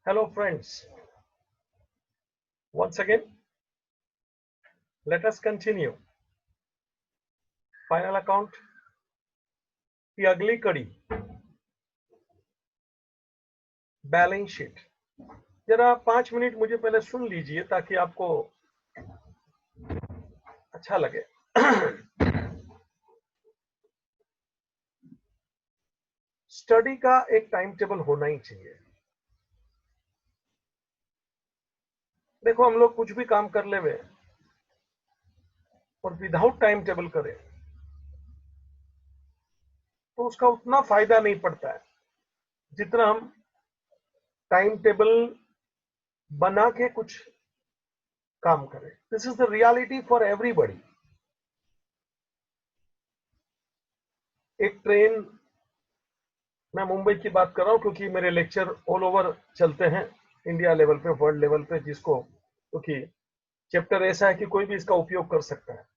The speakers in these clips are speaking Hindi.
Hello friends, once again let us continue final account की अगली कड़ी बैलेंस शीट। जरा 5 मिनट मुझे पहले सुन लीजिए ताकि आपको अच्छा लगे। स्टडी का एक टाइम टेबल होना ही चाहिए। देखो हम लोग कुछ भी काम कर ले वे और विदाउट टाइम टेबल करें तो उसका उतना फायदा नहीं पड़ता है जितना हम टाइम टेबल बना के कुछ काम करें। This is the reality for everybody. एक ट्रेन, मैं मुंबई की बात कर रहा हूं क्योंकि मेरे लेक्चर ऑल ओवर चलते हैं, इंडिया लेवल पे, वर्ल्ड लेवल पे, जिसको क्योंकि चैप्टर ऐसा है कि कोई भी इसका उपयोग कर सकता है।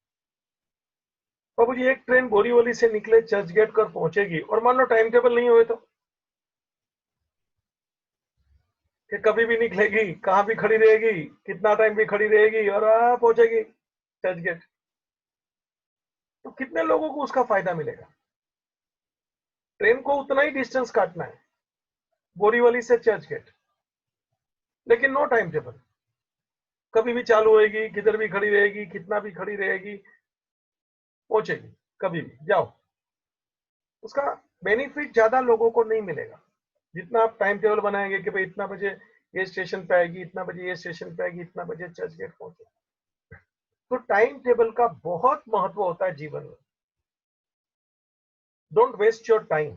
बाबू जी, एक ट्रेन बोरीवली से निकले चर्च गेट कर पहुंचेगी और मान लो टाइम टेबल नहीं हुए तो कि कभी भी निकलेगी, कहां भी खड़ी रहेगी, कितना टाइम भी खड़ी रहेगी और पहुंचेगी चर्च गेट, तो कितने लोगों को उसका फायदा मिलेगा? ट्रेन को उतना ही डिस्टेंस काटना है बोरीवली से चर्च गेट, लेकिन नो टाइम टेबल। कभी भी चालू होएगी, किधर भी खड़ी रहेगी, कितना भी खड़ी रहेगी, पहुंचेगी कभी भी जाओ। उसका बेनिफिट ज्यादा लोगों को नहीं मिलेगा जितना आप टाइम टेबल बनाएंगे कि भाई इतना बजे ये स्टेशन पे आएगी, इतना बजे ये स्टेशन पे आएगी, इतना बजे चर्च गेट पहुंचे। तो टाइम टेबल का बहुत महत्व होता है जीवन में। Don't waste your time.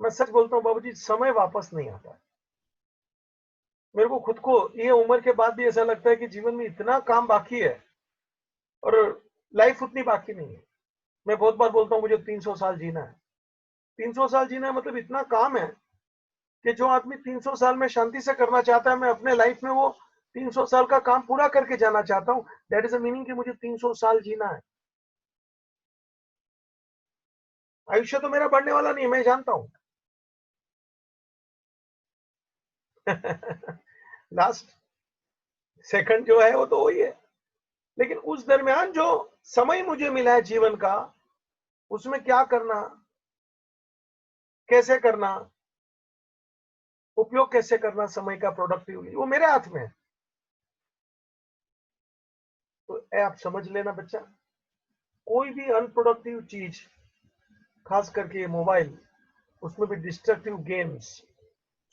मैं सच बोलता हूं बाबूजी, समय वापस नहीं आता। मेरे को खुद को ये उम्र के बाद भी ऐसा लगता है कि जीवन में इतना काम बाकी है और लाइफ उतनी बाकी नहीं है। मैं बहुत बार बोलता हूँ मुझे 300 साल जीना है। 300 साल जीना है मतलब इतना काम है कि जो आदमी 300 साल में शांति से करना चाहता है, मैं अपने लाइफ में वो 300 साल का काम पूरा करके जाना चाहता हूँ। दैट इज अ मीनिंग कि मुझे 300 साल जीना है। आयुष्य तो मेरा बढ़ने वाला नहीं है, मैं जानता हूँ। लास्ट सेकंड जो है वो तो वही है, लेकिन उस दरमियान जो समय मुझे मिला है जीवन का, उसमें क्या करना, कैसे करना, उपयोग कैसे करना समय का प्रोडक्टिवली, वो मेरे हाथ में है। तो आप समझ लेना बच्चा, कोई भी अनप्रोडक्टिव चीज, खास करके मोबाइल, उसमें भी डिस्ट्रक्टिव गेम्स,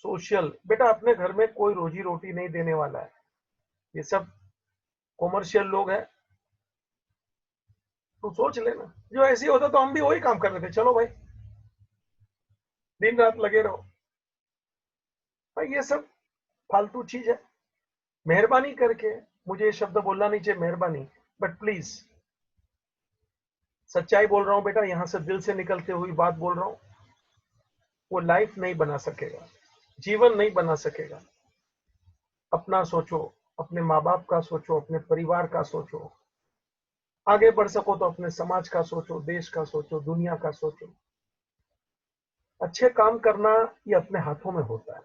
सोशल, बेटा अपने घर में कोई रोजी रोटी नहीं देने वाला है। ये सब कॉमर्शियल लोग हैं। तो सोच लेना, जो ऐसे होता तो हम भी वही काम कर रहे थे। चलो भाई, दिन रात लगे रहो भाई, ये सब फालतू चीज है। मेहरबानी करके, मुझे ये शब्द बोलना नहीं चाहिए मेहरबानी, बट प्लीज, सच्चाई बोल रहा हूं बेटा, यहां से दिल से निकलते हुई बात बोल रहा हूं। वो लाइफ नहीं बना सकेगा, जीवन नहीं बना सकेगा। अपना सोचो, अपने माँ बाप का सोचो, अपने परिवार का सोचो, आगे बढ़ सको तो अपने समाज का सोचो, देश का सोचो, दुनिया का सोचो। अच्छे काम करना ये अपने हाथों में होता है।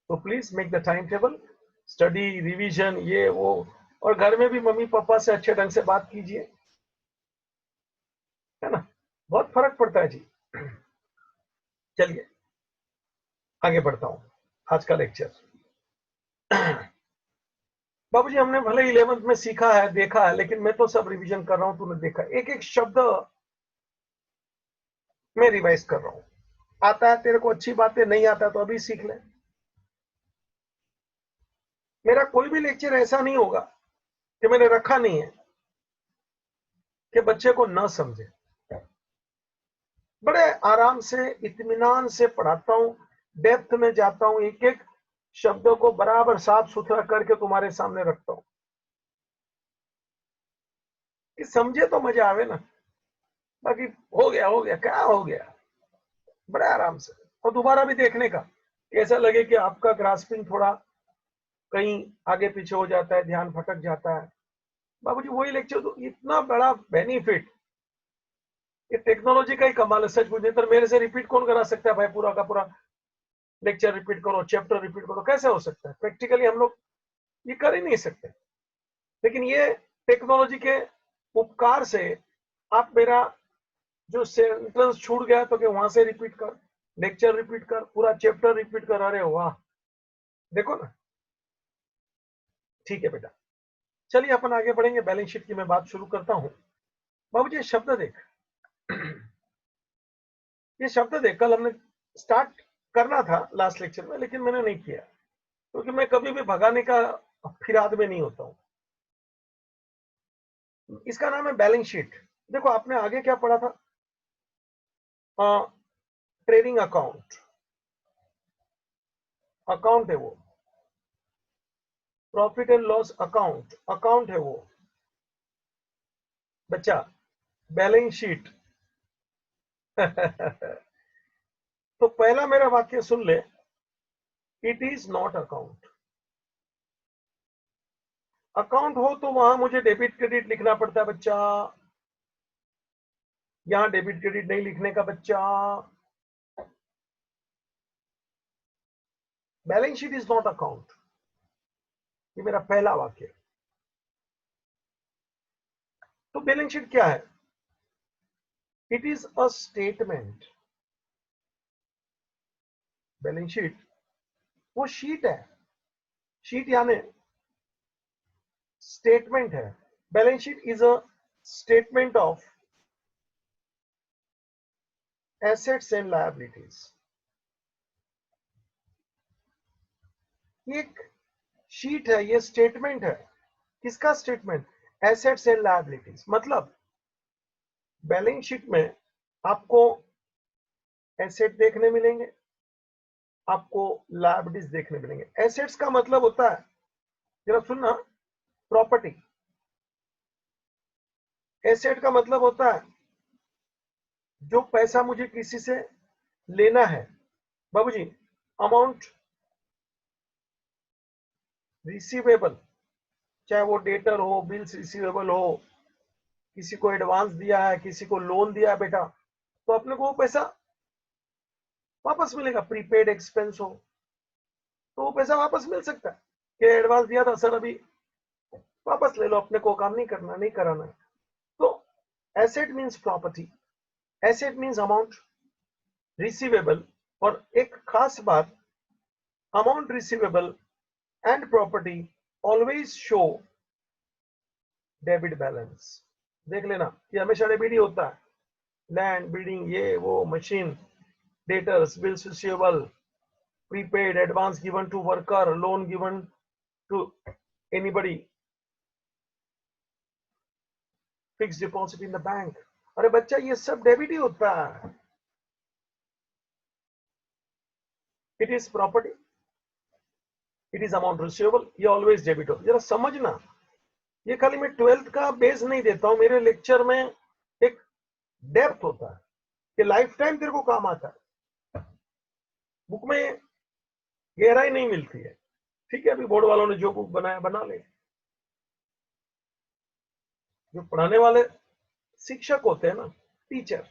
तो please make the time table, study, revision, ये वो, और घर में भी मम्मी पापा से अच्छे ढंग से बात कीजिए, है ना, बहुत फर्क पड़ता है जी। चलिए आगे बढ़ता हूं आज का लेक्चर। बाबूजी, हमने भले 11th में सीखा है, देखा है, लेकिन मैं तो सब रिवीजन कर रहा हूं। तूने देखा, एक एक शब्द मैं रिवाइज कर रहा हूं। आता है तेरे को, अच्छी बात है, नहीं आता तो अभी सीख ले। मेरा कोई भी लेक्चर ऐसा नहीं होगा कि मैंने रखा नहीं है कि बच्चे को न समझे। बड़े आराम से, इत्मीनान से पढ़ाता हूं, डेप्थ में जाता हूं, एक एक शब्दों को बराबर साफ सुथरा करके तुम्हारे सामने रखता हूं कि समझे तो मजा आवे ना। बाकी हो गया क्या हो गया, बड़े आराम से। और दोबारा भी देखने का, कैसा लगे कि आपका ग्रास्पिंग थोड़ा कहीं आगे पीछे हो जाता है, ध्यान भटक जाता है। बाबूजी वही लेक्चर, तो इतना बड़ा बेनिफिट, ये टेक्नोलॉजी का ही कमाल है। सच पूछे तो मेरे से रिपीट कौन करा सकता है भाई पूरा का पूरा लेक्चर रिपीट करो, चैप्टर रिपीट करो, कैसे हो सकता है? प्रैक्टिकली हम लोग ये कर ही नहीं सकते। लेकिन ये टेक्नोलॉजी के उपकार से आप मेरा जो सेंटेंस छूट गया तो कि वहां से रिपीट कर, लेक्चर रिपीट कर, पूरा चैप्टर रिपीट कर, अरे वाह, देखो ना। ठीक है बेटा, चलिए अपन आगे बढ़ेंगे। बैलेंस शीट की मैं बात शुरू करता हूं। बाबूजी ये शब्द देख, ये शब्द देख कल हमने स्टार्ट करना था लास्ट लेक्चर में, लेकिन मैंने नहीं किया क्योंकि मैं कभी भी भगाने का फिराद में नहीं होता हूं। इसका नाम है बैलेंस शीट। देखो आपने आगे क्या पढ़ा था? ट्रेडिंग अकाउंट, अकाउंट है वो। Profit and loss account, account है वो बच्चा। बैलेंस शीट तो पहला मेरा वाक्य सुन ले, it is not account. Account हो तो वहां मुझे डेबिट क्रेडिट लिखना पड़ता है बच्चा, यहां डेबिट क्रेडिट नहीं लिखने का बच्चा। Balance sheet is not account, ये मेरा पहला वाक्य। तो बैलेंस शीट क्या है? It is a statement. Balance sheet वो शीट है, शीट यानी स्टेटमेंट है। Balance sheet is a statement of assets and liabilities. एक शीट है, ये स्टेटमेंट है। किसका स्टेटमेंट? Assets and liabilities. मतलब बैलेंस शीट में आपको एसेट देखने मिलेंगे, आपको लायबिलिटीज देखने मिलेंगे। एसेट्स का मतलब होता है, जरा सुनना, प्रॉपर्टी। एसेट का मतलब होता है जो पैसा मुझे किसी से लेना है बाबूजी, अमाउंट रिसीवेबल, चाहे वो डेटर हो, बिल्स रिसीवेबल हो, किसी को एडवांस दिया है, किसी को लोन दिया है बेटा, तो अपने को वो पैसा वापस मिलेगा। प्रीपेड एक्सपेंस हो तो वो पैसा वापस मिल सकता है कि एडवांस दिया था सर, अभी वापस ले लो, अपने को काम नहीं करना, नहीं कराना है। तो asset means property, asset means amount receivable. और एक खास बात, amount receivable and property always show debit balance. देख लेना, ये हमेशा डेबिट ही होता है। लैंड, बिल्डिंग, ये वो, machine, debtors, bills receivable, prepaid, advance given to worker, loan given to anybody, fixed deposit in the bank। अरे बच्चा ये सब डेबिट ही होता है। It is property, it is amount receivable, ये ऑलवेज डेबिट हो। जरा समझना, ये खाली मैं 12th का बेस नहीं देता हूं, मेरे लेक्चर में एक डेप्थ होता है कि लाइफ टाइम तेरे को काम आता है। बुक में गहराई नहीं मिलती है। ठीक है, अभी बोर्ड वालों ने जो बुक बनाया बना ले। जो पढ़ाने वाले शिक्षक होते हैं ना, टीचर,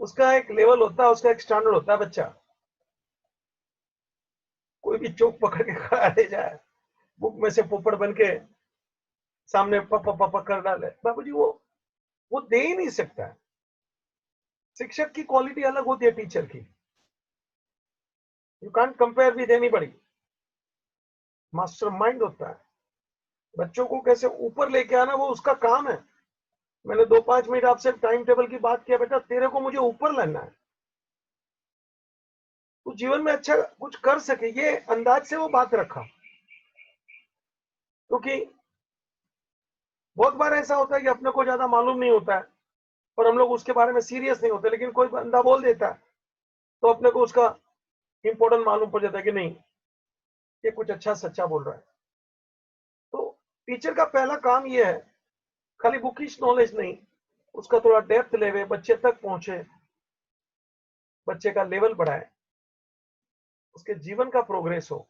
उसका एक लेवल होता है, उसका एक स्टैंडर्ड होता है बच्चा। कोई भी चौक पकड़ के खड़ा रह जाए, बुक में से पोपट बन के सामने पप पप कर डाले, बाबूजी वो दे ही नहीं सकता है। शिक्षक की क्वालिटी अलग होती है टीचर की। You can't compare with anybody. Mastermind होता है, बच्चों को कैसे ऊपर लेके आना वो उसका काम है। मैंने 2-5 मिनट आपसे टाइम टेबल की बात किया, बेटा तेरे को मुझे ऊपर लाना है, तू जीवन में अच्छा कुछ कर सके, ये अंदाज से वो बात रखा। क्योंकि बहुत बार ऐसा होता है कि अपने को ज्यादा मालूम नहीं होता है और हम लोग उसके बारे में सीरियस नहीं होते, लेकिन कोई बंदा बोल देता है तो अपने को उसका इंपॉर्टेंट मालूम पड़ जाता है कि नहीं, ये कुछ अच्छा सच्चा बोल रहा है। तो टीचर का पहला काम ये है, खाली बुकिश नॉलेज नहीं, उसका थोड़ा डेप्थ लेवे, बच्चे तक पहुंचे, बच्चे का लेवल बढ़ाए, उसके जीवन का प्रोग्रेस हो।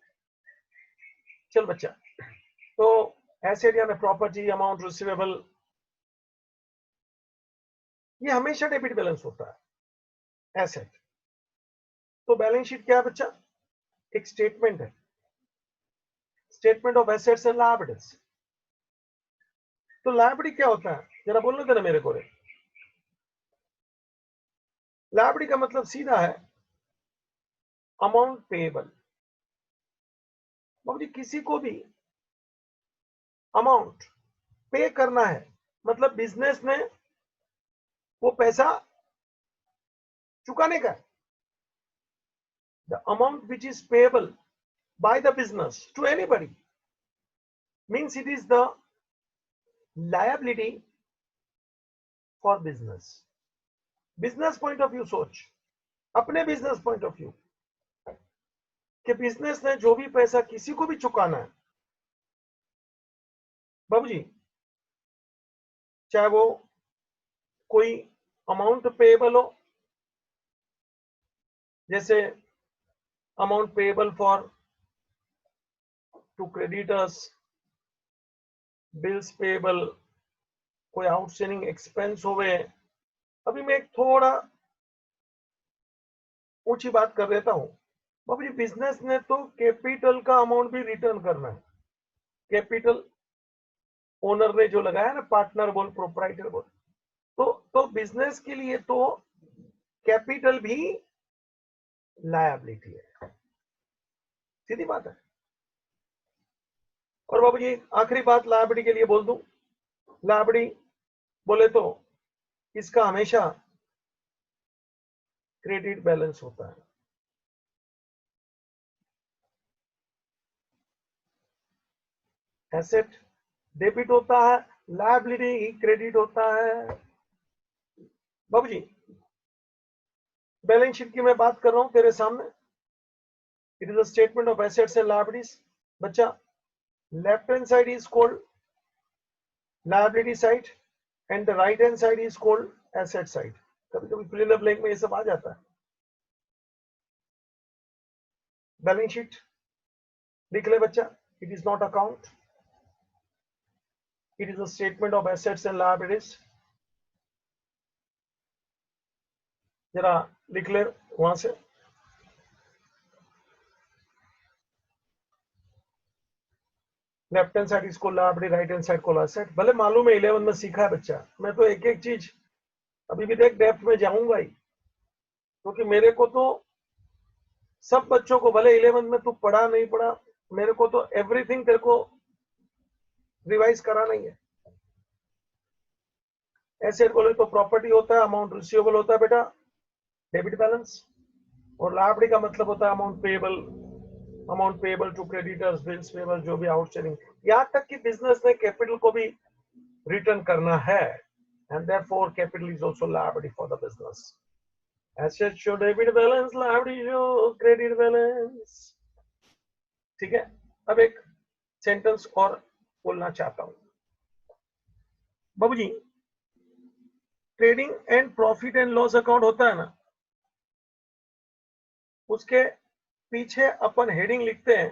चल बच्चा, तो एसेट यानी प्रॉपर्टी, अमाउंट रिसीवेबल, ये हमेशा डेबिट बैलेंस होता है। एसेट तो बैलेंस शीट क्या है बच्चा? एक स्टेटमेंट है, statement of assets and liabilities. तो लायबिलिटी क्या होता है, जरा बोलने देना मेरे को। लायबिलिटी का मतलब सीधा है अमाउंट पेएबल। बाबूजी किसी को भी अमाउंट पे करना है, मतलब बिजनेस ने वो पैसा चुकाने का है। The amount which is payable by the business to anybody means it is the liability for business. business point of view सोच, अपने business point of view कि बिजनेस ने जो भी पैसा किसी को भी चुकाना है बाबूजी, चाहे वो कोई अमाउंट पेएबल हो, जैसे amount payable for to creditors, bills payable, कोई आउटस्टैंडिंग एक्सपेंस होवे। अभी मैं एक थोड़ा ऊंची बात कर देता हूं बाबूजी, बिजनेस ने तो कैपिटल का अमाउंट भी रिटर्न करना है। कैपिटल ओनर ने जो लगाया ना, पार्टनर बोल, प्रोप्राइटर बोल, तो बिजनेस के लिए तो कैपिटल भी लायबिलिटी है, सीधी बात है। और बाबूजी आखिरी बात लायबिलिटी के लिए बोल दूं, लायबिलिटी बोले तो इसका हमेशा क्रेडिट बैलेंस होता है। एसेट डेबिट होता है, लायबिलिटी क्रेडिट होता है। बाबूजी बैलेंस शीट की मैं बात कर रहा हूं तेरे सामने। It is a statement of assets and liabilities. बच्चा left hand side is called liability side and the right hand side is called asset side. कभी कभी फिल इन द ब्लैंक में ये सब आ जाता है। बैलेंस शीट लिख ले बच्चा, it is not account, it is a statement of assets and liabilities. जरा लिख ले वहां से। लेफ्ट हैंड साइड इसको लायबिलिटी, राइट हैंड साइड को एसेट। भले मालूम है 11 में सीखा है बच्चा, मैं तो एक एक चीज अभी भी देख डेप्थ में जाऊंगा ही, क्योंकि मेरे को तो सब बच्चों को, भले 11 में तू पढ़ा नहीं पढ़ा, मेरे को तो एवरीथिंग तेरे को रिवाइज कराना ही है। एसेट बोले तो प्रॉपर्टी होता है, अमाउंट रिसीवेबल होता है बेटा, डेबिट बैलेंस। और लायबिलिटी का मतलब होता है amount payable to creditors, bills payable, जो भी आउटस्टैंडिंग, यहां तक कि बिजनेस ने कैपिटल को भी रिटर्न करना है, and therefore capital is also liability for the business. Asset show debit balance, liability show credit balance. ठीक है, अब एक सेंटेंस और बोलना चाहता हूं बाबूजी। Trading and profit and loss account होता है ना, उसके पीछे अपन हेडिंग लिखते हैं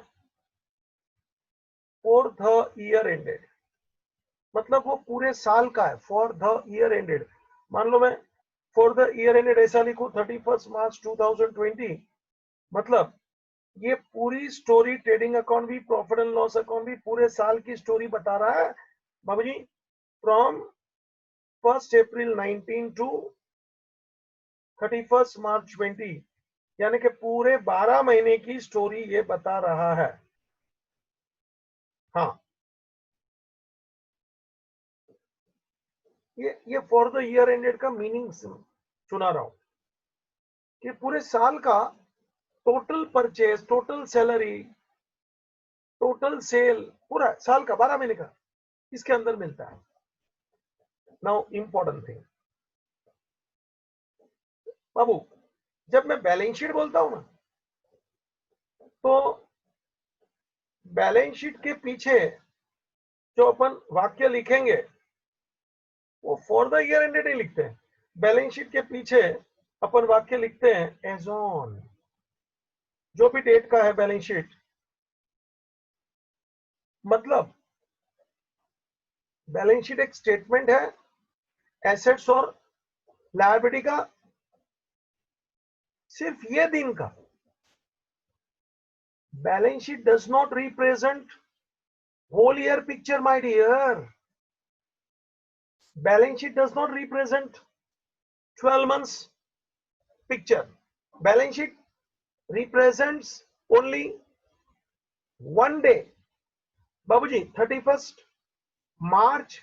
फॉर द ईयर एंडेड, मतलब वो पूरे साल का है, फॉर द ईयर एंडेड। मान लो मैं फॉर द ईयर एंडेड ऐसा लिखूं 31 मार्च 2020, मतलब ये पूरी स्टोरी, ट्रेडिंग अकाउंट भी, प्रॉफिट एंड लॉस अकाउंट भी, पूरे साल की स्टोरी बता रहा है बाबूजी, फ्रॉम 1 अप्रैल 19 टू 31 मार्च 20, यानी कि पूरे 12 महीने की स्टोरी ये बता रहा है। हाँ, ये फॉर द ईयर एंडेड का मीनिंग सुना रहा हूं कि पूरे साल का total purchase, total salary, total sale, पूरा साल का 12 महीने का इसके अंदर मिलता है। नाउ इंपॉर्टेंट थिंग बाबू, जब मैं बैलेंस शीट बोलता हूं ना, तो बैलेंस शीट के पीछे जो अपन वाक्य लिखेंगे वो फॉर द ईयर एंडेड ही लिखते हैं। बैलेंस शीट के पीछे अपन वाक्य लिखते हैं एज ऑन, जो भी डेट का है बैलेंस शीट, मतलब बैलेंस शीट एक स्टेटमेंट है एसेट्स और लायबिलिटी का, सिर्फ ये दिन का, balance sheet does not represent whole year picture, my dear. Balance sheet does not represent 12 months picture. Balance sheet represents only one day. बाबूजी 31st मार्च,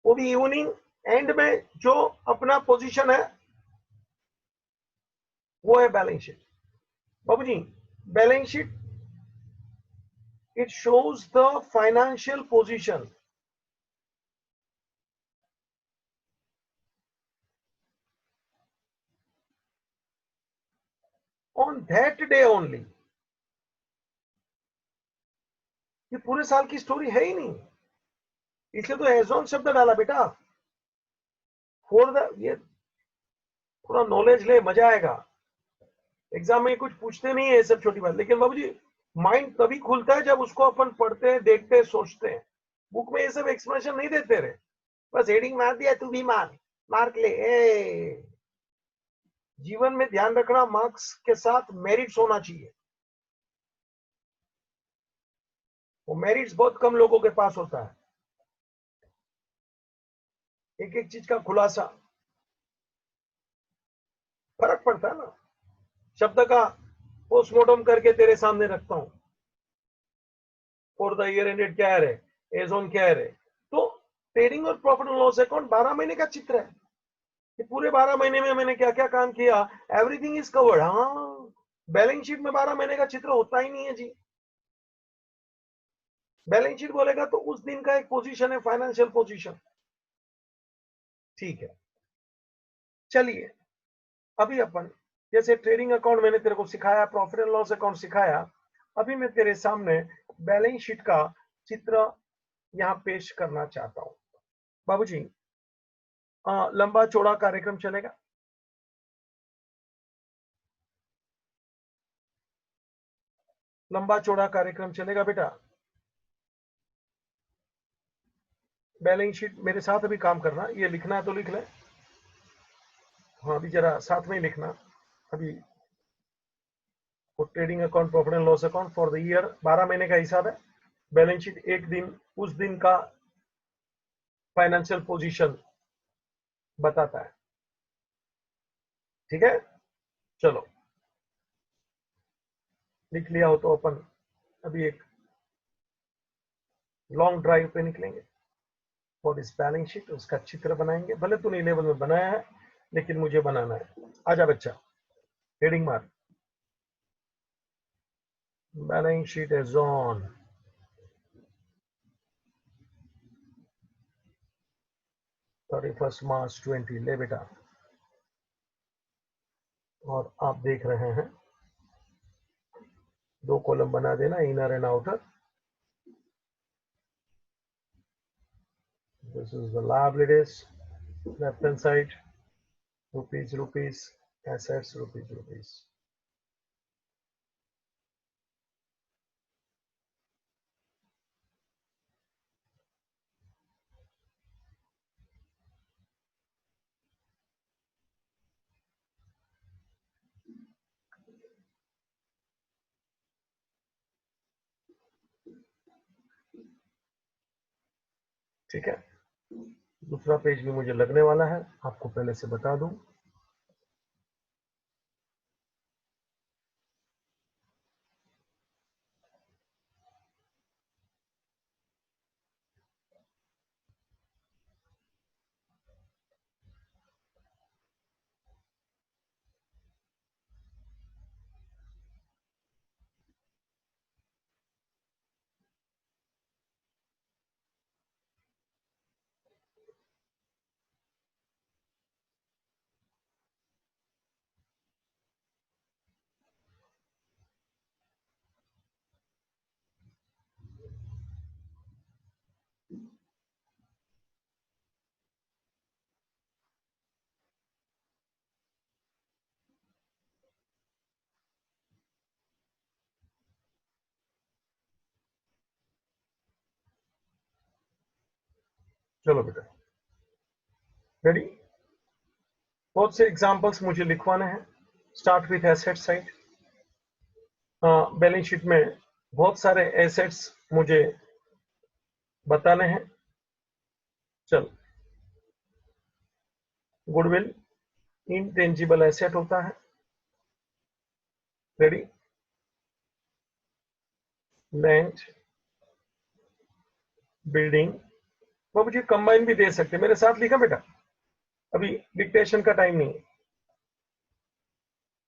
वो भी इवनिंग एंड में जो अपना पोजीशन है वो है बैलेंस शीट. बाबूजी balance sheet, it shows the financial position. On that day only. ये पूरे साल की स्टोरी है ही नहीं, इसलिए तो एज ऑन शब्द डाला बेटा. फॉर द, ये थोड़ा नॉलेज ले, मजा आएगा. एग्जाम में कुछ पूछते नहीं है ये सब छोटी बात, लेकिन बाबूजी माइंड तभी खुलता है जब उसको अपन पढ़ते हैं, देखते हैं, सोचते हैं. बुक में ये सब एक्सप्लेनेशन नहीं देते रहे, बस हेडिंग मार दिया तू भी मार, मार्क ले. जीवन में ध्यान रखना, मार्क्स के साथ मेरिट्स होना चाहिए. वो मेरिट्स बहुत कम लोगों के पास होता है. एक एक चीज का खुलासा, फर्क पड़ता है ना. शब्द का पोस्टमार्टम करके तेरे सामने रखता हूं. फॉर द ईयर एंडेड क्या है रे, एज ऑन क्या है रे. तो ट्रेडिंग और प्रॉफिट एंड लॉस अकाउंट 12 महीने का चित्र है कि पूरे 12 महीने में मैंने क्या क्या काम किया, एवरीथिंग इज कवर्ड. हाँ, बैलेंस शीट में 12 महीने का चित्र होता ही नहीं है जी. बैलेंस शीट बोलेगा तो उस दिन का एक पोजीशन है, फाइनेंशियल पोजीशन. ठीक है, चलिए अभी अपन, जैसे ट्रेडिंग अकाउंट मैंने तेरे को सिखाया, प्रॉफिट एंड लॉस अकाउंट सिखाया, अभी मैं तेरे सामने बैलेंस शीट का चित्र यहां पेश करना चाहता हूं. बाबूजी लंबा चौड़ा कार्यक्रम चलेगा. लंबा चौड़ा कार्यक्रम चलेगा बेटा. बैलेंस शीट मेरे साथ अभी काम करना, ये लिखना है तो लिख ले. हाँ अभी जरा साथ में ही लिखना. अभी trading account, profit and loss account for the year, 12 महीने का हिसाब है. बैलेंस शीट एक दिन, उस दिन का फाइनेंशियल पोजीशन बताता है. ठीक है, चलो लिख लिया हो तो अपन अभी एक लॉन्ग ड्राइव पे निकलेंगे और इस बैलेंस शीट, उसका चित्र बनाएंगे. भले तूने लेवल में बनाया है, लेकिन मुझे बनाना है. आजा बच्चा, हेडिंग मार. बैलेंस शीट इज ऑन 31 मार्च 20. ले बेटा, और आप देख रहे हैं 2 कॉलम बना देना, inner and outer. This is the liabilities, left hand side, rupees, rupees, assets, rupees, rupees. ठीक है, दूसरा पेज भी मुझे लगने वाला है, आपको पहले से बता दूं. चलो बेटा, रेडी. बहुत से एग्जांपल्स मुझे लिखवाने हैं. Start with asset side. Balance sheet में बहुत सारे एसेट्स मुझे बताने हैं। चल, गुडविल इंटेंजिबल एसेट होता है। रेडी? लैंड, बिल्डिंग, वो मुझे कंबाइन भी दे सकते, मेरे साथ लिखा बेटा, अभी डिक्टेशन का टाइम नहीं है।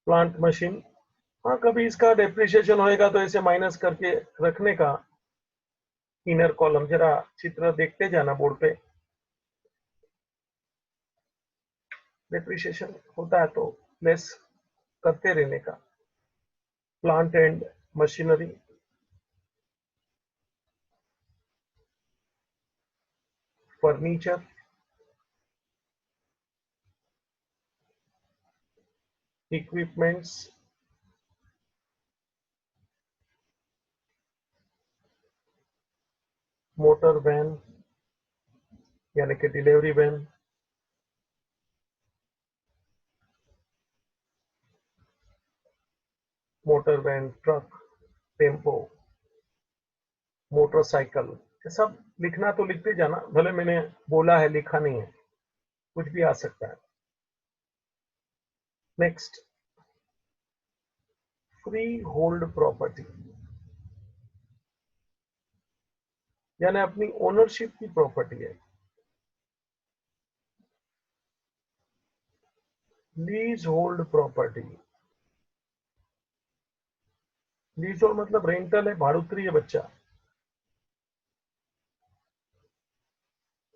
प्लांट मशीन, हाँ कभी इसका डेप्रिसिएशन होएगा तो इसे माइनस करके रखने का। इनर कॉलम, जरा चित्र देखते जाना बोर्ड पे। डेप्रिसिएशन होता है तो लेस करते रहने का। Plant and machinery, furniture, equipments, motor van यानी कि delivery van, motor van, truck, tempo, motorcycle. ये सब लिखना तो लिखते जाना, भले मैंने बोला है लिखा नहीं है, कुछ भी आ सकता है। नेक्स्ट, फ्री होल्ड प्रॉपर्टी यानी अपनी ओनरशिप की प्रॉपर्टी है। Lease hold property, lease hold मतलब रेंटल है, भाड़ुत्री है बच्चा।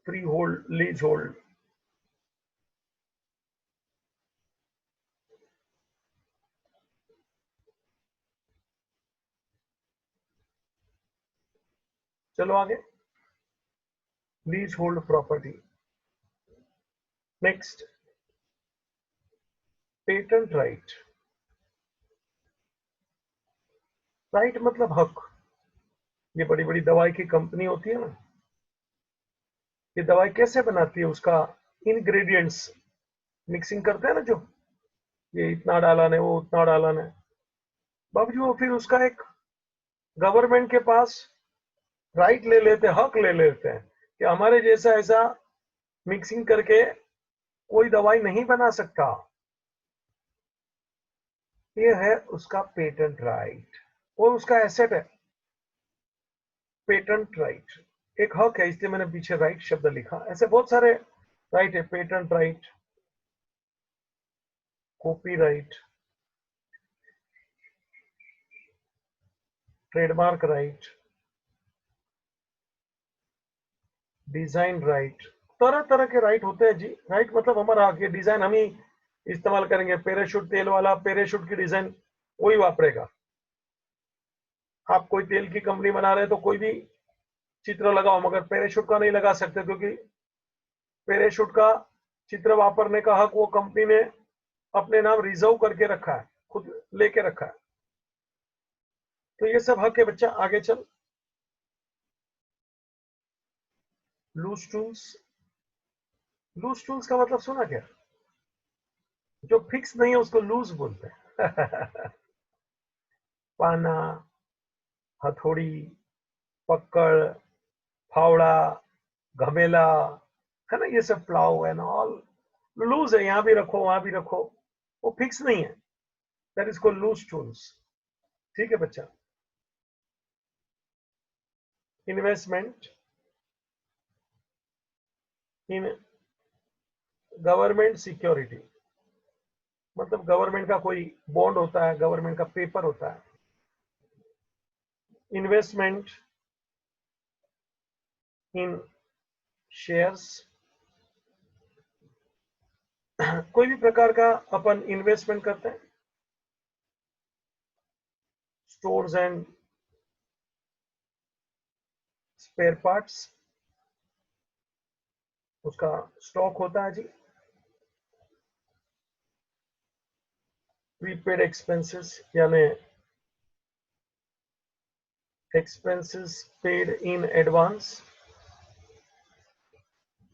Free hold, lease hold. चलो आगे, lease hold property. Next, patent right. Right मतलब हक। ये बड़ी बड़ी दवाई की कंपनी होती है ना, ये दवाई कैसे बनाती है, उसका इंग्रेडिएंट्स मिक्सिंग करते हैं ना, जो ये इतना डाला ने, वो उतना डाला ने, बाबूजी वो फिर उसका एक गवर्नमेंट के पास राइट ले लेते, हक ले लेते हैं कि हमारे जैसा ऐसा मिक्सिंग करके कोई दवाई नहीं बना सकता। ये है उसका पेटेंट राइट, वो उसका एसेट है। पेटेंट राइट एक हक है, इसलिए मैंने पीछे राइट शब्द लिखा। ऐसे बहुत सारे राइट है, patent right, copyright, trademark right, design right, तरह तरह के राइट होते हैं जी। राइट मतलब हमारा हक, ये डिजाइन हम ही इस्तेमाल करेंगे। पैराशूट तेल वाला पैराशूट की डिजाइन वही वापरेगा। आप कोई तेल की कंपनी बना रहे हैं तो कोई भी चित्र लगाओ, मगर पैराशूट का नहीं लगा सकते, क्योंकि पैराशूट का चित्र वापरने का हक वो कंपनी ने अपने नाम रिजर्व करके रखा है, खुद लेके रखा है। तो ये सब हक है बच्चा। आगे चल, लूज टूल्स। लूज टूल्स का मतलब सुना क्या? जो फिक्स नहीं है उसको लूज बोलते हैं। पाना, हथौड़ी, पकड़, फावड़ा, घमेला, है ना, ये सब प्लाव है ना, ऑल लूज है, यहां भी रखो वहां भी रखो, वो फिक्स नहीं है। That is called loose tools. ठीक है बच्चा। इन्वेस्टमेंट इन गवर्नमेंट सिक्योरिटी, मतलब गवर्नमेंट का कोई बॉन्ड होता है, गवर्नमेंट का पेपर होता है। इन्वेस्टमेंट इन शेयर्स, कोई भी प्रकार का अपन इन्वेस्टमेंट करते हैं। स्टोर्स एंड स्पेयर पार्ट्स, उसका स्टॉक होता है जी। प्रीपेड एक्सपेंसेस यानी एक्सपेंसेस पेड इन एडवांस।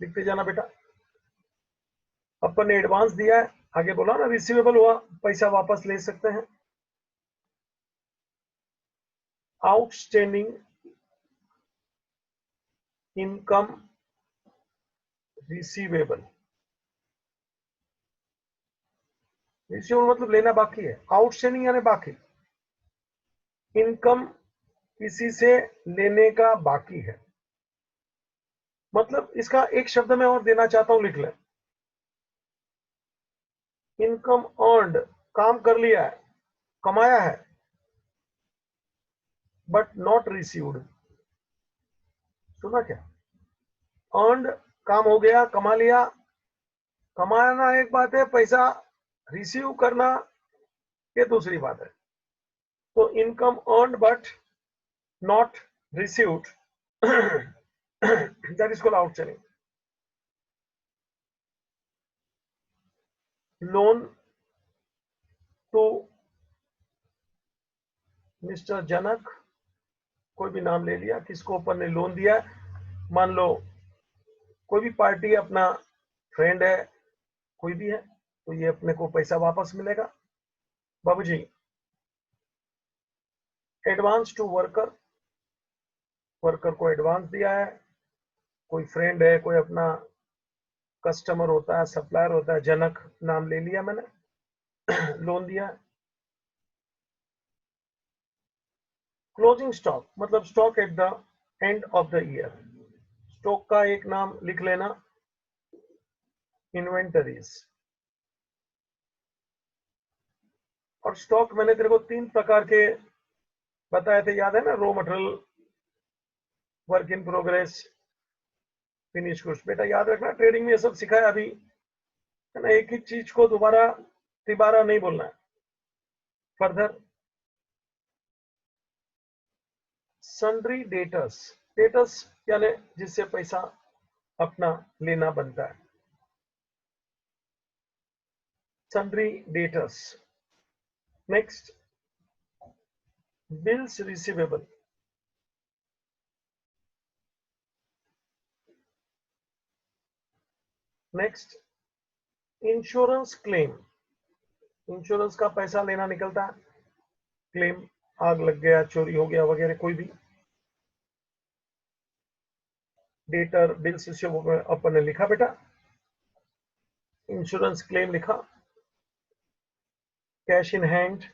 लिखते जाना बेटा। अपन ने एडवांस दिया है, आगे बोला ना रिसीवेबल हुआ, पैसा वापस ले सकते हैं। Outstanding income receivable. रिसीवेबल मतलब लेना बाकी है, आउटस्टैंडिंग यानी बाकी, इनकम किसी से लेने का बाकी है। मतलब इसका एक शब्द में और देना चाहता हूं, लिख लें। इनकम अर्नड, काम कर लिया है, कमाया है, बट नॉट रिसीव्ड। सुना क्या? अर्नड काम हो गया, कमा लिया, कमाना एक बात है, पैसा रिसीव करना ये दूसरी बात है। तो income earned but not received, that is called outstanding. Loan to mister Janak, कोई भी नाम ले लिया, किसको अपन ने लोन दिया है, मान लो कोई भी पार्टी अपना फ्रेंड है, कोई भी है, तो ये अपने को पैसा वापस मिलेगा। बाबूजी, एडवांस टू वर्कर, वर्कर को एडवांस दिया है, कोई फ्रेंड है, कोई अपना कस्टमर होता है, सप्लायर होता है, जनक नाम ले लिया मैंने, लोन दिया है। क्लोजिंग स्टॉक मतलब stock at the end of the year, stock का एक नाम लिख लेना, इन्वेंटरीज। और स्टॉक मैंने तेरे को 3 प्रकार के बताए थे, याद है ना? Raw material, work in progress, finish goods. बेटा याद रखना, ट्रेडिंग में ये सब सिखाया अभी, है ना? एक ही चीज को दोबारा तिबारा नहीं बोलना है। फर्दर, सन्ड्री डेटर्स, डेटर्स यानी जिससे पैसा अपना लेना बनता है, sundry debtors. Next, bills receivable. Next, insurance claim, insurance का पैसा लेना निकलता है, क्लेम, आग लग गया, चोरी हो गया वगैरह, कोई भी। डेटर, बिल्स रिसीवेबल अपन ने लिखा बेटा, इंश्योरेंस क्लेम लिखा, cash in hand,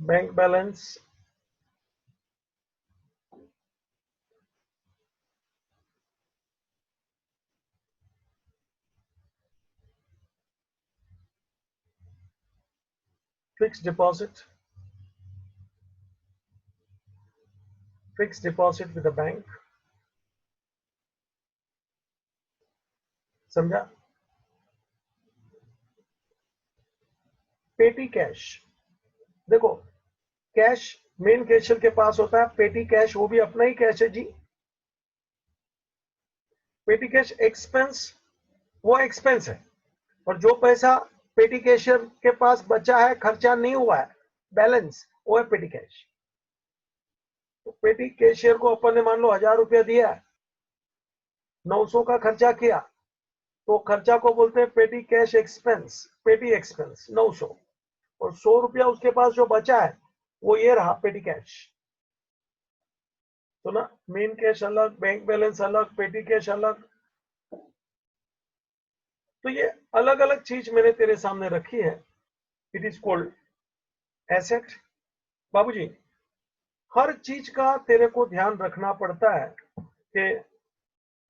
bank balance, fix deposit, fix deposit with the bank. समझा? पेटी कैश, देखो कैश मेन कैशियर के पास होता है, पेटी कैश वो भी अपना ही कैश है जी। पेटी कैश एक्सपेंस, वो एक्सपेंस है, और जो पैसा पेटी कैशियर के पास बचा है, खर्चा नहीं हुआ है, बैलेंस, वो है पेटी कैश। तो पेटी कैशियर को अपन ने मान लो 1000 रुपया दिया है, 900 का खर्चा किया, तो खर्चा को बोलते हैं पेटी कैश एक्सपेंस, पेटी एक्सपेंस 900, और 100 रुपया उसके पास जो बचा है वो ये रहा पेटी कैश। तो ना, मेन कैश अलग, बैंक बैलेंस अलग, पेटी कैश अलग। तो ये अलग अलग चीज मैंने तेरे सामने रखी है, इट इज कॉल्ड एसेट। बाबूजी, हर चीज का तेरे को ध्यान रखना पड़ता है कि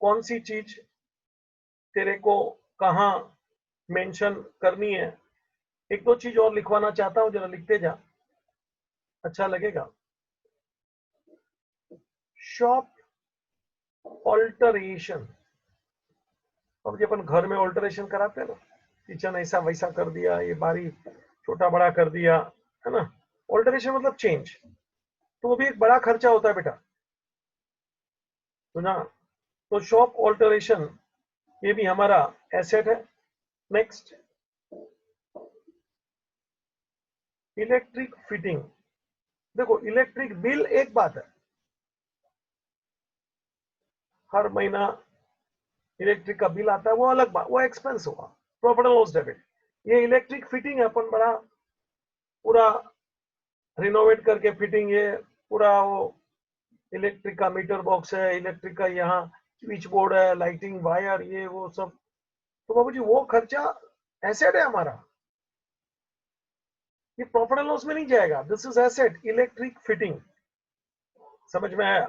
कौन सी चीज तेरे को कहाँ मेंशन करनी है। एक दो चीज और लिखवाना चाहता हूं, जरा लिखते जा, अच्छा लगेगा। शॉप ऑल्टरेशन, अब जो अपन घर में ऑल्टरेशन कराते हैं ना, किचन ऐसा वैसा कर दिया, ये बारी छोटा बड़ा कर दिया, है ना? ऑल्टरेशन मतलब चेंज, तो वो भी एक बड़ा खर्चा होता है बेटा, तो ना, तो शॉप ऑल्टरेशन ये भी हमारा एसेट है। नेक्स्ट, इलेक्ट्रिक फिटिंग, देखो इलेक्ट्रिक बिल एक बात है, हर महीना इलेक्ट्रिक का बिल आता है, वो अलग बात, वो एक्सपेंस हुआ, प्रॉफिट एंड लॉस डेबिट। ये इलेक्ट्रिक फिटिंग है, अपन बड़ा पूरा रिनोवेट करके फिटिंग, ये पूरा वो इलेक्ट्रिक का मीटर बॉक्स है, इलेक्ट्रिक का यहाँ स्विच बोर्ड है, लाइटिंग वायर, ये वो सब। तो बाबू जी वो खर्चा एसेट है हमारा, ये प्रॉफिट एंड लॉस में नहीं जाएगा। This is asset, electric fitting. समझ में आया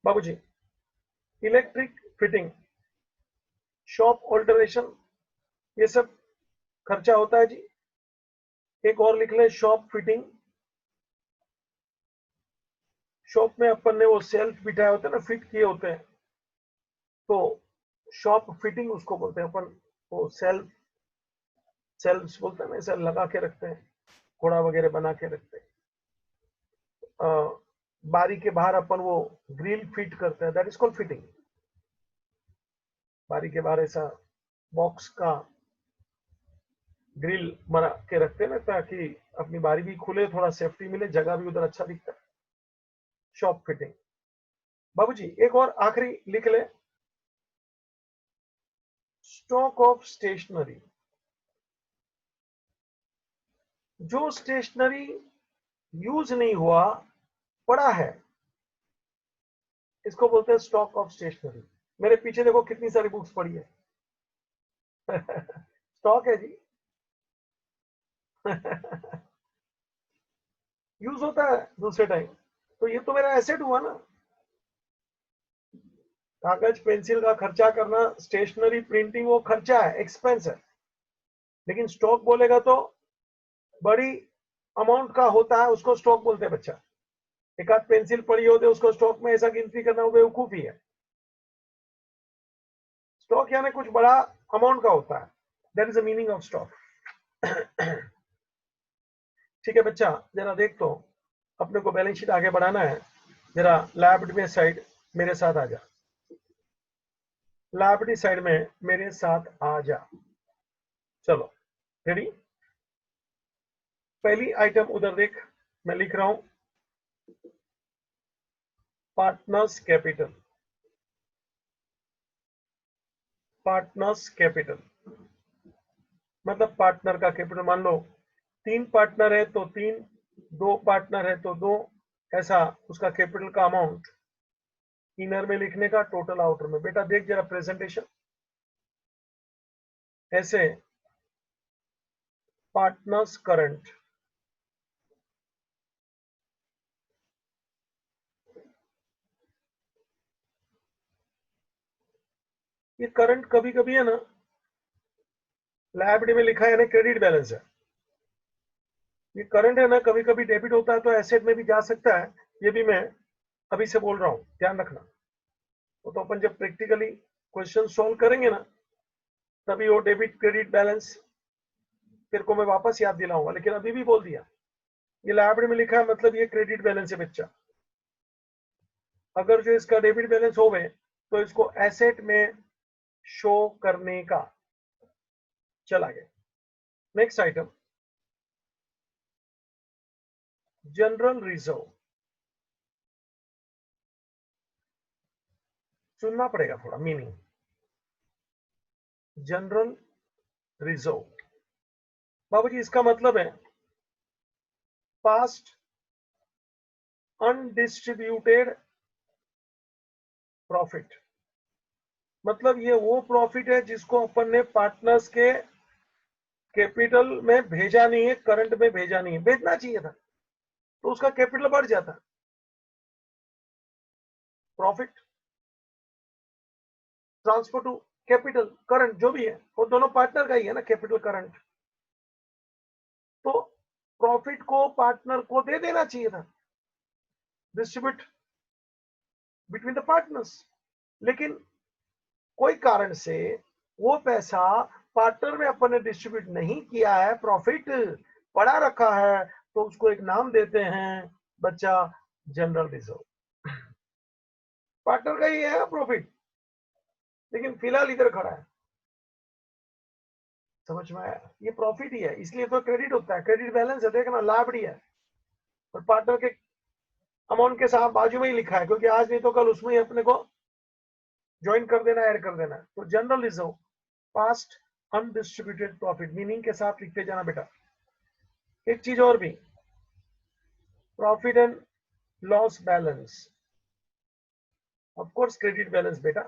बाबू जी? इलेक्ट्रिक फिटिंग, शॉप ऑल्टरेशन, ये सब खर्चा होता है जी। एक और लिख ले, शॉप फिटिंग। शॉप में अपन ने वो सेल्फ बिठाए होते हैं ना, फिट किए होते हैं, तो शॉप फिटिंग उसको बोलते हैं अपन। वो सेल्फ सेल्फ बोलते हैं ना, ऐसा लगा के रखते हैं, घोड़ा वगैरह बना के रखते हैं। बारी के बाहर अपन वो ग्रिल फिट करते हैं, दैट इज कॉल्ड फिटिंग। बारी के बाहर ऐसा बॉक्स का ग्रिल बना के रखते हैं ना, ताकि अपनी बारी भी खुले, थोड़ा सेफ्टी मिले, जगह भी उधर अच्छा दिखता है। Shop fitting. बाबूजी एक और आखिरी लिख ले, स्टॉक ऑफ स्टेशनरी। जो स्टेशनरी यूज नहीं हुआ, पड़ा है, इसको बोलते हैं स्टॉक ऑफ स्टेशनरी। मेरे पीछे देखो कितनी सारी बुक्स पड़ी है। स्टॉक है जी। यूज होता है दूसरे टाइम, तो ये तो मेरा एसेट हुआ ना। कागज पेंसिल का खर्चा करना, स्टेशनरी प्रिंटिंग, वो खर्चा है, एक्सपेंस है। लेकिन स्टॉक बोलेगा तो बड़ी अमाउंट का होता है, उसको स्टॉक बोलते हैं बच्चा। एक आध पेंसिल पड़ी होती है, उसको स्टॉक में ऐसा गिनती करना वो बेवकूफी है। स्टॉक यानी कुछ बड़ा अमाउंट का होता है, that is the meaning of stock. ठीक है बच्चा, जरा देख तो, अपने को बैलेंस शीट आगे बढ़ाना है। जरा लायबिलिटी में साइड मेरे साथ आ जा, लायबिलिटी साइड में मेरे साथ आ जा। चलो रेडी। पहली आइटम उधर देख, मैं लिख रहा हूं पार्टनर्स कैपिटल। पार्टनर्स कैपिटल मतलब पार्टनर का कैपिटल। मान लो 3 पार्टनर है तो 3, 2 पार्टनर है तो 2, ऐसा उसका कैपिटल का अमाउंट इनर में लिखने का, टोटल आउटर में। बेटा देख जरा प्रेजेंटेशन, ऐसे पार्टनर्स करंट, ये करंट कभी कभी है ना, लायबिलिटी में लिखा है ना क्रेडिट बैलेंस है, ये करंट है ना, कभी कभी डेबिट होता है तो एसेट में भी जा सकता है। ये भी मैं अभी से बोल रहा हूं, ध्यान रखना। वो तो अपन जब प्रैक्टिकली क्वेश्चन सॉल्व करेंगे ना, तभी वो डेबिट क्रेडिट बैलेंस फिर को मैं वापस याद दिलाऊंगा, लेकिन अभी भी बोल दिया। ये लायबिलिटी में लिखा है मतलब ये क्रेडिट बैलेंस है बच्चा। अगर जो इसका डेबिट बैलेंस हो गए तो इसको एसेट में शो करने का। चला गया नेक्स्ट आइटम, जनरल रिजर्व। सुनना पड़ेगा थोड़ा मीनिंग। जनरल रिजर्व बाबूजी इसका मतलब है पास्ट अनडिस्ट्रीब्यूटेड प्रॉफिट। मतलब ये वो प्रॉफिट है जिसको अपन ने पार्टनर्स के कैपिटल में भेजा नहीं है, करंट में भेजा नहीं है, भेजना चाहिए था तो उसका कैपिटल बढ़ जाता। Profit transfer to capital current, जो भी है वो दोनों पार्टनर का ही है ना, कैपिटल करंट। तो प्रॉफिट को पार्टनर को दे देना चाहिए था, डिस्ट्रीब्यूट बिटवीन द पार्टनर्स। लेकिन कोई कारण से वो पैसा पार्टनर में अपन ने डिस्ट्रीब्यूट नहीं किया है, प्रॉफिट पड़ा रखा है, तो उसको एक नाम देते हैं बच्चा, जनरल रिजर्व। पार्टनर का ही है प्रॉफिट, लेकिन फिलहाल इधर खड़ा है। समझ में आया? ये प्रॉफिट ही है, इसलिए तो क्रेडिट होता है, क्रेडिट बैलेंस है, देखना लाभड़ी है। और पार्टनर के अमाउंट के साथ बाजू में ही लिखा है, क्योंकि आज नहीं तो कल उसमें ही अपने को ज्वाइन कर देना, ऐड कर देना। तो general reserve past undistributed profit meaning के साथ लिखते जाना बेटा। एक चीज और भी, profit and loss balance, of course credit balance बेटा,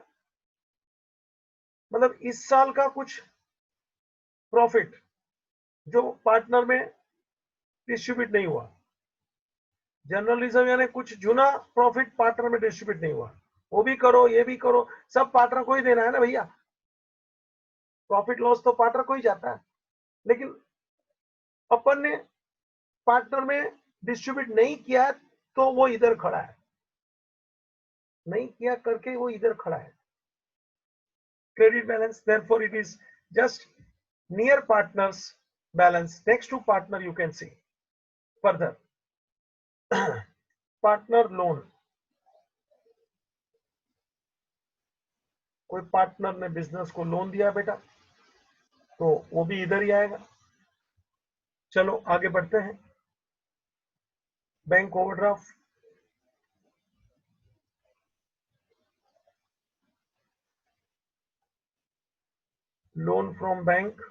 मतलब इस साल का कुछ प्रॉफिट जो पार्टनर में डिस्ट्रीब्यूट नहीं हुआ, जर्नलिज्म यानी कुछ जुना प्रॉफिट पार्टनर में डिस्ट्रीब्यूट नहीं हुआ, वो भी करो ये भी करो, सब पार्टनर को ही देना है ना भैया, प्रॉफिट लॉस तो पार्टनर को ही जाता है, लेकिन अपन ने पार्टनर में डिस्ट्रीब्यूट नहीं किया तो वो इधर खड़ा है, नहीं किया करके वो इधर खड़ा है। Credit balance, therefore it is just near partners balance, next to partner you can see further. Partner loan, कोई पार्टनर ने बिजनेस को लोन दिया बेटा तो वो भी इधर ही आएगा। चलो आगे बढ़ते हैं। Bank overdraft, loan from bank,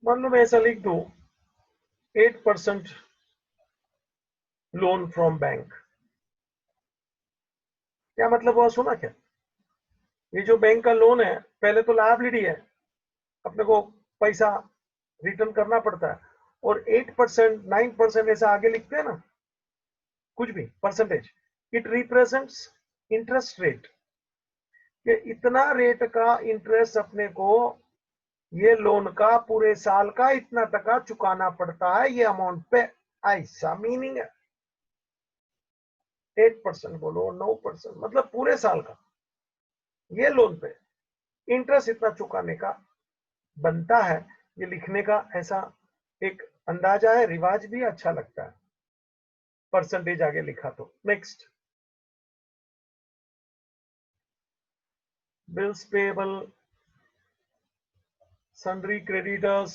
मान लो मैं ऐसा लिख दूं 8% लोन फ्रॉम बैंक, क्या मतलब हुआ सुना क्या? ये जो बैंक का लोन है पहले तो लायबिलिटी है, अपने को पैसा रिटर्न करना पड़ता है, और 8% 9% ऐसा आगे लिखते हैं ना, कुछ भी percentage, it represents interest rate, कि इतना रेट का इंटरेस्ट अपने को ये लोन का पूरे साल का इतना टका चुकाना पड़ता है ये अमाउंट पे, ऐसा मीनिंग है। 8% बोलो 9%, मतलब पूरे साल का ये लोन पे इंटरेस्ट इतना चुकाने का बनता है, ये लिखने का ऐसा एक अंदाजा है, रिवाज भी अच्छा लगता है, परसेंटेज आगे लिखा तो। Next, bills payable, sundry creditors,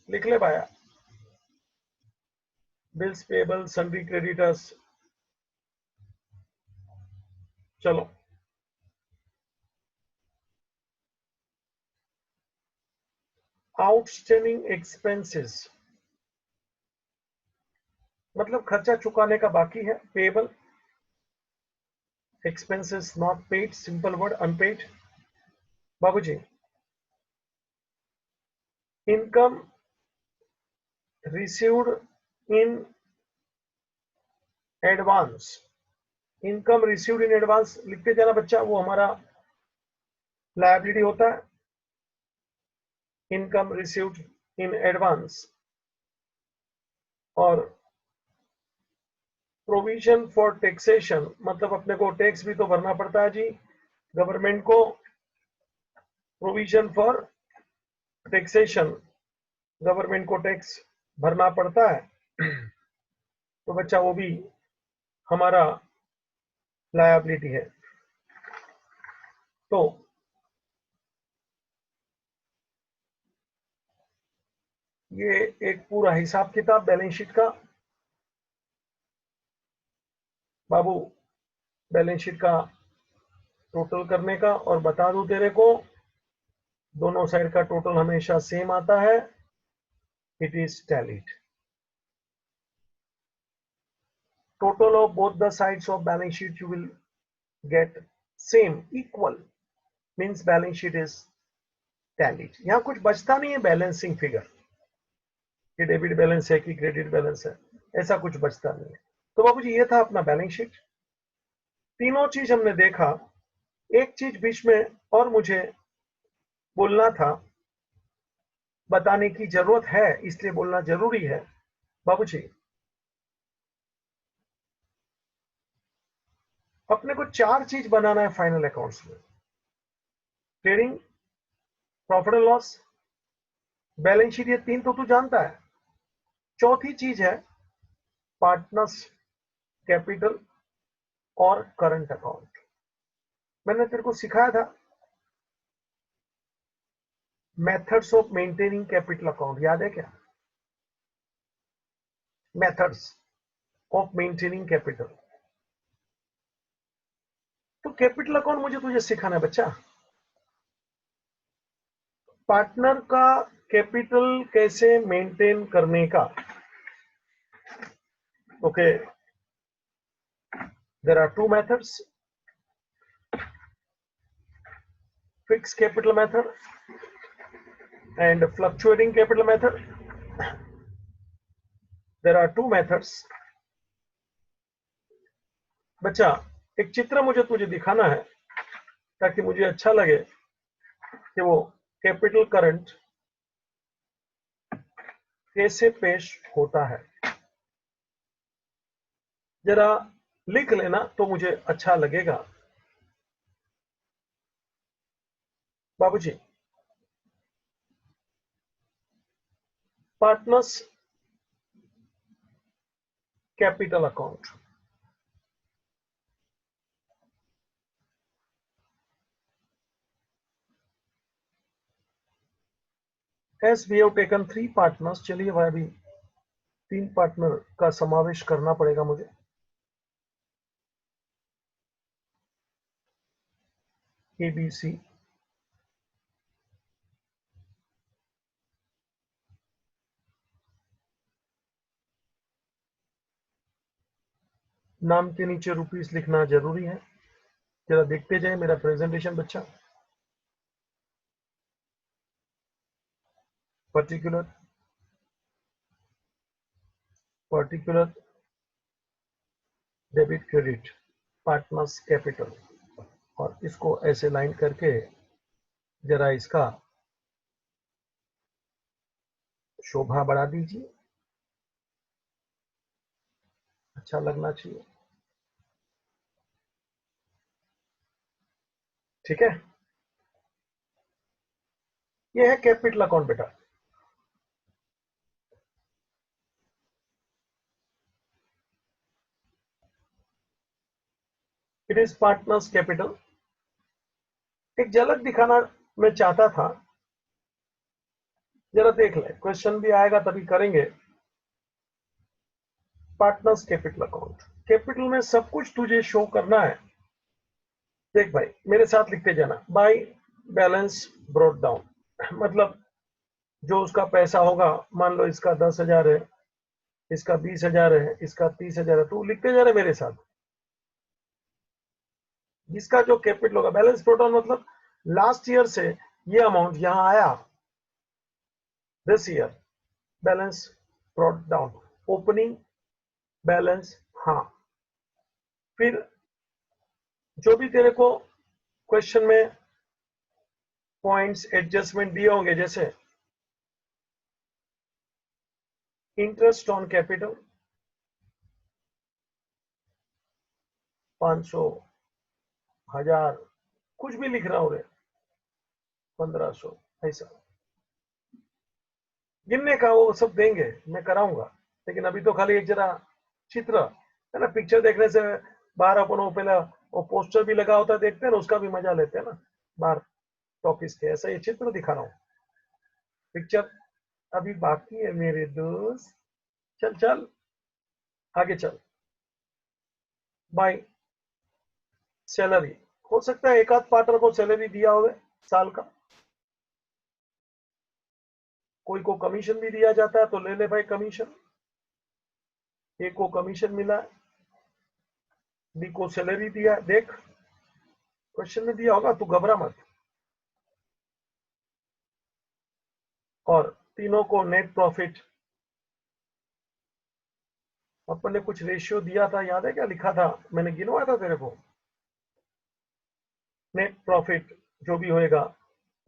लिख ले भाया, बिल्स पेबल सन्ड्री क्रेडिटर्स। चलो आउटस्टैंडिंग एक्सपेंसेस, मतलब खर्चा चुकाने का बाकी है, payable, expenses not paid, simple word unpaid. बाबूजी, income received in advance, income received in advance लिखते जाना बच्चा, वो हमारा लायबिलिटी होता है, इनकम रिसीव्ड इन एडवांस। और प्रोविजन फॉर टैक्सेशन, मतलब अपने को टैक्स भी तो भरना पड़ता है जी गवर्नमेंट को, प्रोविजन फॉर टैक्सेशन, गवर्नमेंट को टैक्स भरना पड़ता है, तो बच्चा वो भी हमारा लायबिलिटी है। तो ये एक पूरा हिसाब किताब बैलेंस शीट का बाबू, बैलेंस शीट का टोटल करने का, और बता दूं तेरे को दोनों साइड का टोटल हमेशा सेम आता है, it is tallied. Total of both the sides of balance sheet you will get same equal, means balance sheet is tallied. यहां कुछ बचता नहीं है बैलेंसिंग फिगर, कि डेबिट बैलेंस है कि क्रेडिट बैलेंस है, ऐसा कुछ बचता नहीं है। तो बाबूजी ये था अपना बैलेंस शीट, तीनों चीज हमने देखा। एक चीज बीच में और मुझे बोलना था, बताने की जरूरत है, इसलिए बोलना जरूरी है बाबूजी, अपने को चार चीज बनाना है फाइनल अकाउंट्स में, trading, profit and loss, balance sheet, ये तीन तो तू जानता है। चौथी चीज है पार्टनर्स कैपिटल और करंट अकाउंट। मैंने तेरे को सिखाया था methods of maintaining capital account, याद है क्या? Methods of maintaining capital. तो कैपिटल अकाउंट मुझे तुझे सिखाना है बच्चा, पार्टनर का कैपिटल कैसे मेंटेन करने का। Okay, there are two methods, fix capital method and fluctuating capital method. There are two methods. बच्चा, एक चित्र मुझे तुझे दिखाना है ताकि मुझे अच्छा लगे कि वो कैपिटल करंट कैसे पेश होता है। जरा लिख लेना तो मुझे अच्छा लगेगा। बाबूजी, partners capital account, as we have taken 3 partners, चलिए भाई अभी 3 पार्टनर का समावेश करना पड़ेगा मुझे। ABC, नाम के नीचे रुपीस लिखना जरूरी है। जरा देखते जाए मेरा प्रेजेंटेशन बच्चा। Particular debit credit partners capital, और इसको ऐसे लाइन करके जरा इसका शोभा बढ़ा दीजिए, अच्छा लगना चाहिए। ठीक है, ये है कैपिटल अकाउंट बेटा। It is partners capital. एक झलक दिखाना मैं चाहता था, जरा देख ले, क्वेश्चन भी आएगा तभी करेंगे। पार्टनर्स कैपिटल अकाउंट, कैपिटल में सब कुछ तुझे शो करना है। देख भाई, मेरे साथ लिखते जाना। बाय बैलेंस ब्रॉट डाउन, मतलब जो उसका पैसा होगा, मान लो इसका 10,000 है, इसका 20,000 है, इसका 30,000 है, तू लिखते जा रहे मेरे साथ। जिसका जो कैपिटल होगा, बैलेंस ब्रॉट डाउन मतलब लास्ट ईयर से ये अमाउंट यहां आया, this year balance brought down. Opening balance, हाँ। फिर जो भी तेरे को क्वेश्चन में पॉइंट्स एडजस्टमेंट दिए होंगे, जैसे इंटरेस्ट ऑन कैपिटल 500, 1000, कुछ भी लिख रहा हूं रे, 1500, ऐसा गिनने का वो सब देंगे, मैं कराऊंगा। लेकिन अभी तो खाली एक जरा चित्र है ना, पिक्चर देखने से बाहर अपन वो पहला वो पोस्टर भी लगा होता है, देखते हैं ना, उसका भी मजा लेते हैं ना बाहर टॉकीज के। ऐसा ये चित्र दिखा रहा हूँ, पिक्चर अभी बाकी है मेरे दोस्त। चल चल आगे चल। बाय सैलरी, हो सकता है एक आध पार्टनर को सैलरी दिया हो साल का, कोई को कमीशन भी दिया जाता है तो ले ले भाई कमीशन। एक को कमीशन मिला, बी को सैलरी दिया, देख क्वेश्चन में दिया होगा, तू घबरा मत। और तीनों को नेट प्रॉफिट, अपन ने कुछ रेशियो दिया था, याद है क्या लिखा था, मैंने गिनवाया था तेरे को। नेट प्रॉफिट जो भी होएगा,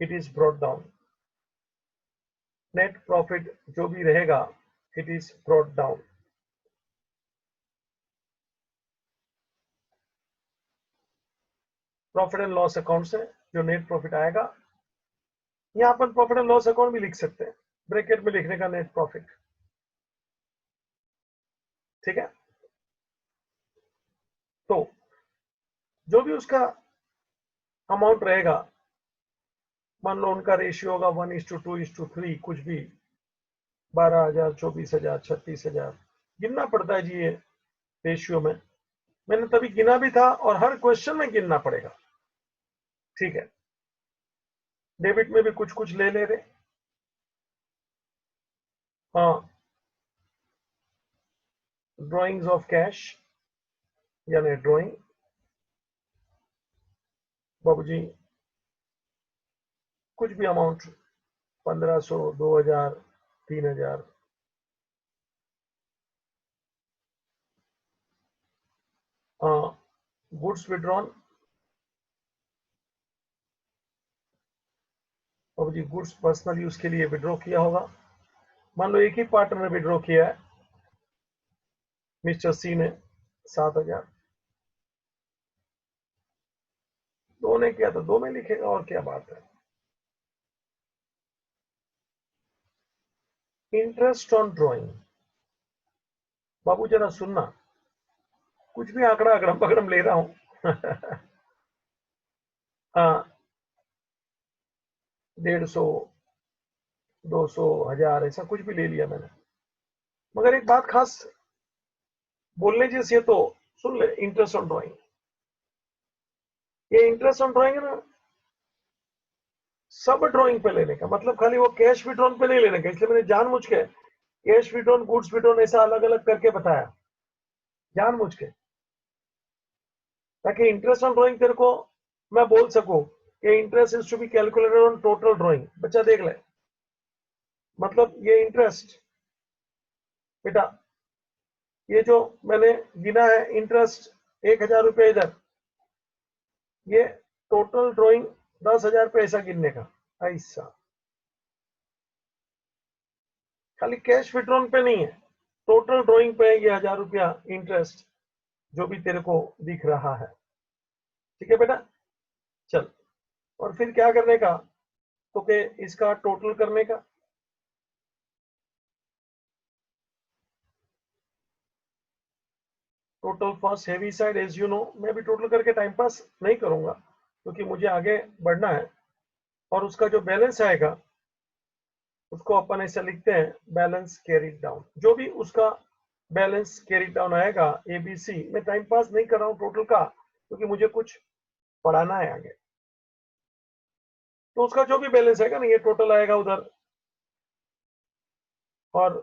it is brought down. Net profit जो भी रहेगा, it is brought down. Profit and loss account से जो नेट प्रॉफिट आएगा, यहां अपन प्रॉफिट एंड लॉस अकाउंट भी लिख सकते हैं, ब्रैकेट में लिखने का नेट प्रॉफिट। ठीक है, तो जो भी उसका अमाउंट रहेगा, मान लो उनका रेशियो होगा 1:2:3, कुछ भी 12,000, 24,000, 36,000, गिनना पड़ता है जी ये रेशियो में। मैंने तभी गिना भी था, और हर क्वेश्चन में गिनना पड़ेगा। ठीक है, डेबिट में भी कुछ कुछ ले ले रहे, हाँ, ड्राइंग्स ऑफ कैश यानी ड्राइंग। बाबूजी कुछ भी अमाउंट, 1500, 2000, 3000। Goods withdrawn. बाबूजी गुड्स पर्सनल यूज के लिए विड्रॉ किया होगा। मान लो एक ही पार्टनर ने विड्रॉ किया है, मिस्टर सी ने 7000। दो ने किया तो दो में लिखेगा, और क्या बात है। Interest on drawing. बाबू जरा सुनना, कुछ भी आंकड़ा अगड़म पगड़म ले रहा हूं। हाँ, 150, 200, 1000 ऐसा कुछ भी ले लिया मैंने। मगर एक बात खास बोलने जैसी है तो सुन ले। इंटरेस्ट ऑन ड्राइंग, ये इंटरेस्ट ऑन ड्राइंग है ना, सब ड्राइंग पे लेने का मतलब, खाली वो कैश विड्रॉन पे नहीं लेने का। इसलिए मैंने जानबूझ के कैश विड्रॉन, गुड्स विड्रॉन ऐसा अलग अलग करके बताया, जानबूझ के, ताकि इंटरेस्ट ऑन ड्राइंग तेरे को मैं बोल सकूं कि interest is to be calculated on total drawing. बच्चा देख ले, मतलब ये इंटरेस्ट बेटा, ये जो मैंने गिना है इंटरेस्ट, 1000 रुपये इधर, ये टोटल ड्राइंग 10,000 पैसा गिनने का। ऐसा खाली कैश विड्रॉन पे नहीं है, टोटल ड्राइंग पे ये 1000 रुपया इंटरेस्ट जो भी तेरे को दिख रहा है। ठीक है बेटा, चल। और फिर क्या करने का, तो के इसका टोटल करने का। Total first heavy side, as you know मैं भी टोटल करके टाइम पास नहीं करूंगा, क्योंकि मुझे आगे बढ़ना है। और उसका जो बैलेंस आएगा उसको अपन ऐसा लिखते हैं, बैलेंस कैरीड डाउन। जो भी उसका बैलेंस कैरीड डाउन आएगा, एबीसी, मैं टाइम पास नहीं कर रहा हूँ टोटल का, क्योंकि मुझे कुछ पढ़ाना है आगे। तो उसका जो भी बैलेंस आएगा ना, ये टोटल आएगा उधर, और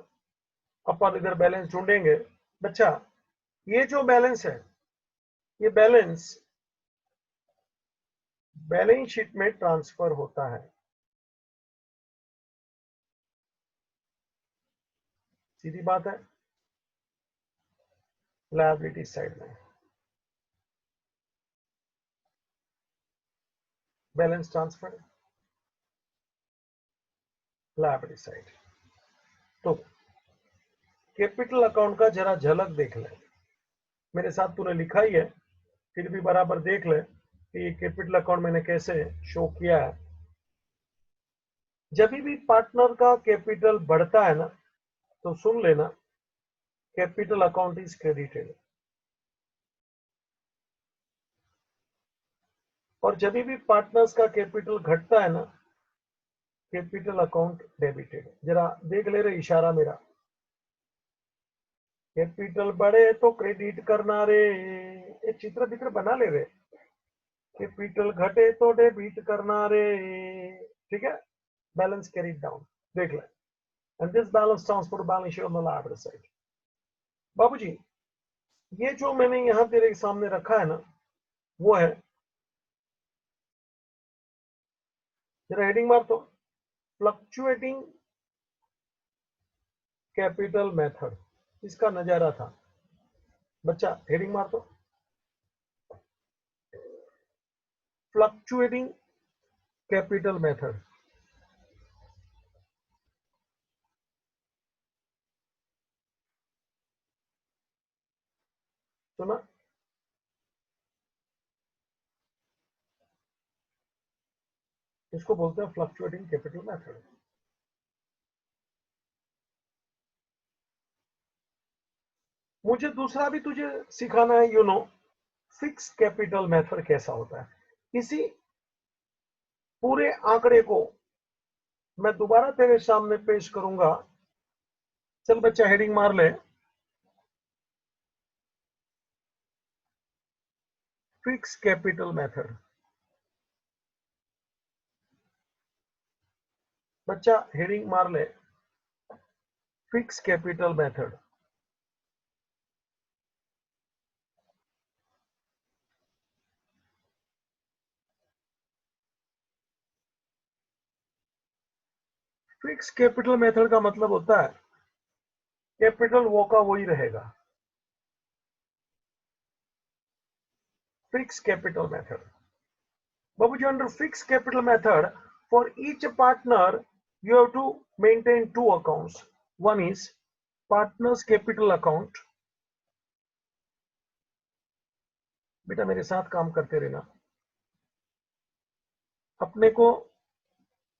अपन इधर बैलेंस ढूंढेंगे। बच्चा ये जो बैलेंस है, ये बैलेंस बैलेंस शीट में ट्रांसफर होता है, सीधी बात है, लायबिलिटी साइड में बैलेंस ट्रांसफर, लायबिलिटी साइड। तो कैपिटल अकाउंट का जरा झलक देख ले, मेरे साथ तूने लिखा ही है, फिर भी बराबर देख ले कि ये कैपिटल अकाउंट मैंने कैसे शो किया है। जब भी पार्टनर का कैपिटल बढ़ता है ना, तो सुन लेना, कैपिटल अकाउंट इज क्रेडिटेड। और जब भी पार्टनर्स का कैपिटल घटता है ना, कैपिटल अकाउंट डेबिटेड। जरा देख ले रहे इशारा मेरा, कैपिटल बढ़े तो क्रेडिट करना रे, ये चित्र वित्र बना ले रे। कैपिटल घटे तो डेबिट करना रे, ठीक है। बैलेंस कैरीड डाउन, देख ले। And this balance transfer balance sheet on the liability side. बाबूजी ये जो मैंने यहां तेरे सामने रखा है ना, वो है, जरा हेडिंग मार तो, फ्लक्चुएटिंग कैपिटल मेथड, इसका नजारा था। बच्चा हेडिंग मार तो, फ्लक्चुएटिंग कैपिटल मेथड। सुना, इसको बोलते हैं फ्लक्चुएटिंग कैपिटल मेथड। मुझे दूसरा भी तुझे सिखाना है, you know, fix capital method कैसा होता है। इसी पूरे आंकड़े को मैं दोबारा तेरे सामने पेश करूंगा। चल बच्चा हेडिंग मार ले, फिक्स कैपिटल मेथड। बच्चा हेडिंग मार ले, fix capital method. Fix capital method का मतलब होता है कैपिटल वो का वही रहेगा। फिक्स कैपिटल मेथड बाबूजी, under fixed capital method, for each partner you have to maintain two accounts. One is partners capital account। बेटा मेरे साथ काम करते रहना। अपने को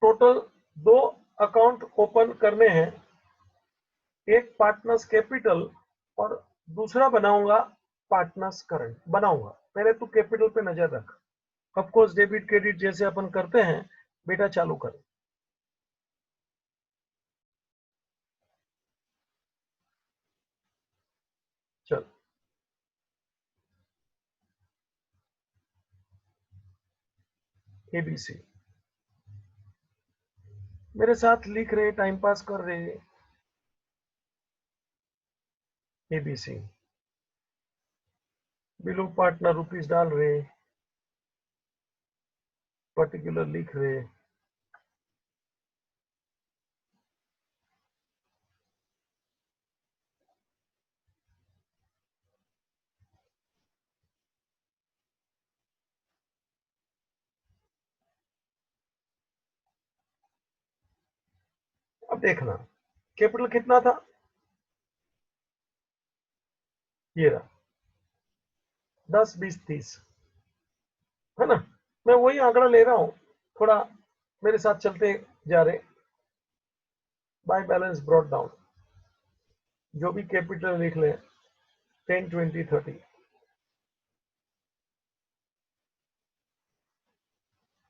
टोटल दो अकाउंट ओपन करने हैं, एक पार्टनर्स कैपिटल और दूसरा बनाऊंगा पार्टनर्स करंट बनाऊंगा। पहले तू कैपिटल पे नजर रख। ऑफ कोर्स डेबिट क्रेडिट जैसे अपन करते हैं, बेटा चालू कर। चल, एबीसी मेरे साथ लिख रहे, टाइम पास कर रहे। एबीसी बिलो पार्टनर रुपीस डाल रहे, पर्टिकुलर लिख रहे। अब देखना कैपिटल कितना था, ये रहा 10 20 30, है ना। मैं वही आंकड़ा ले रहा हूं, थोड़ा मेरे साथ चलते जा रहे। बाय बैलेंस ब्रॉट डाउन, जो भी कैपिटल लिख ले 10 20 30,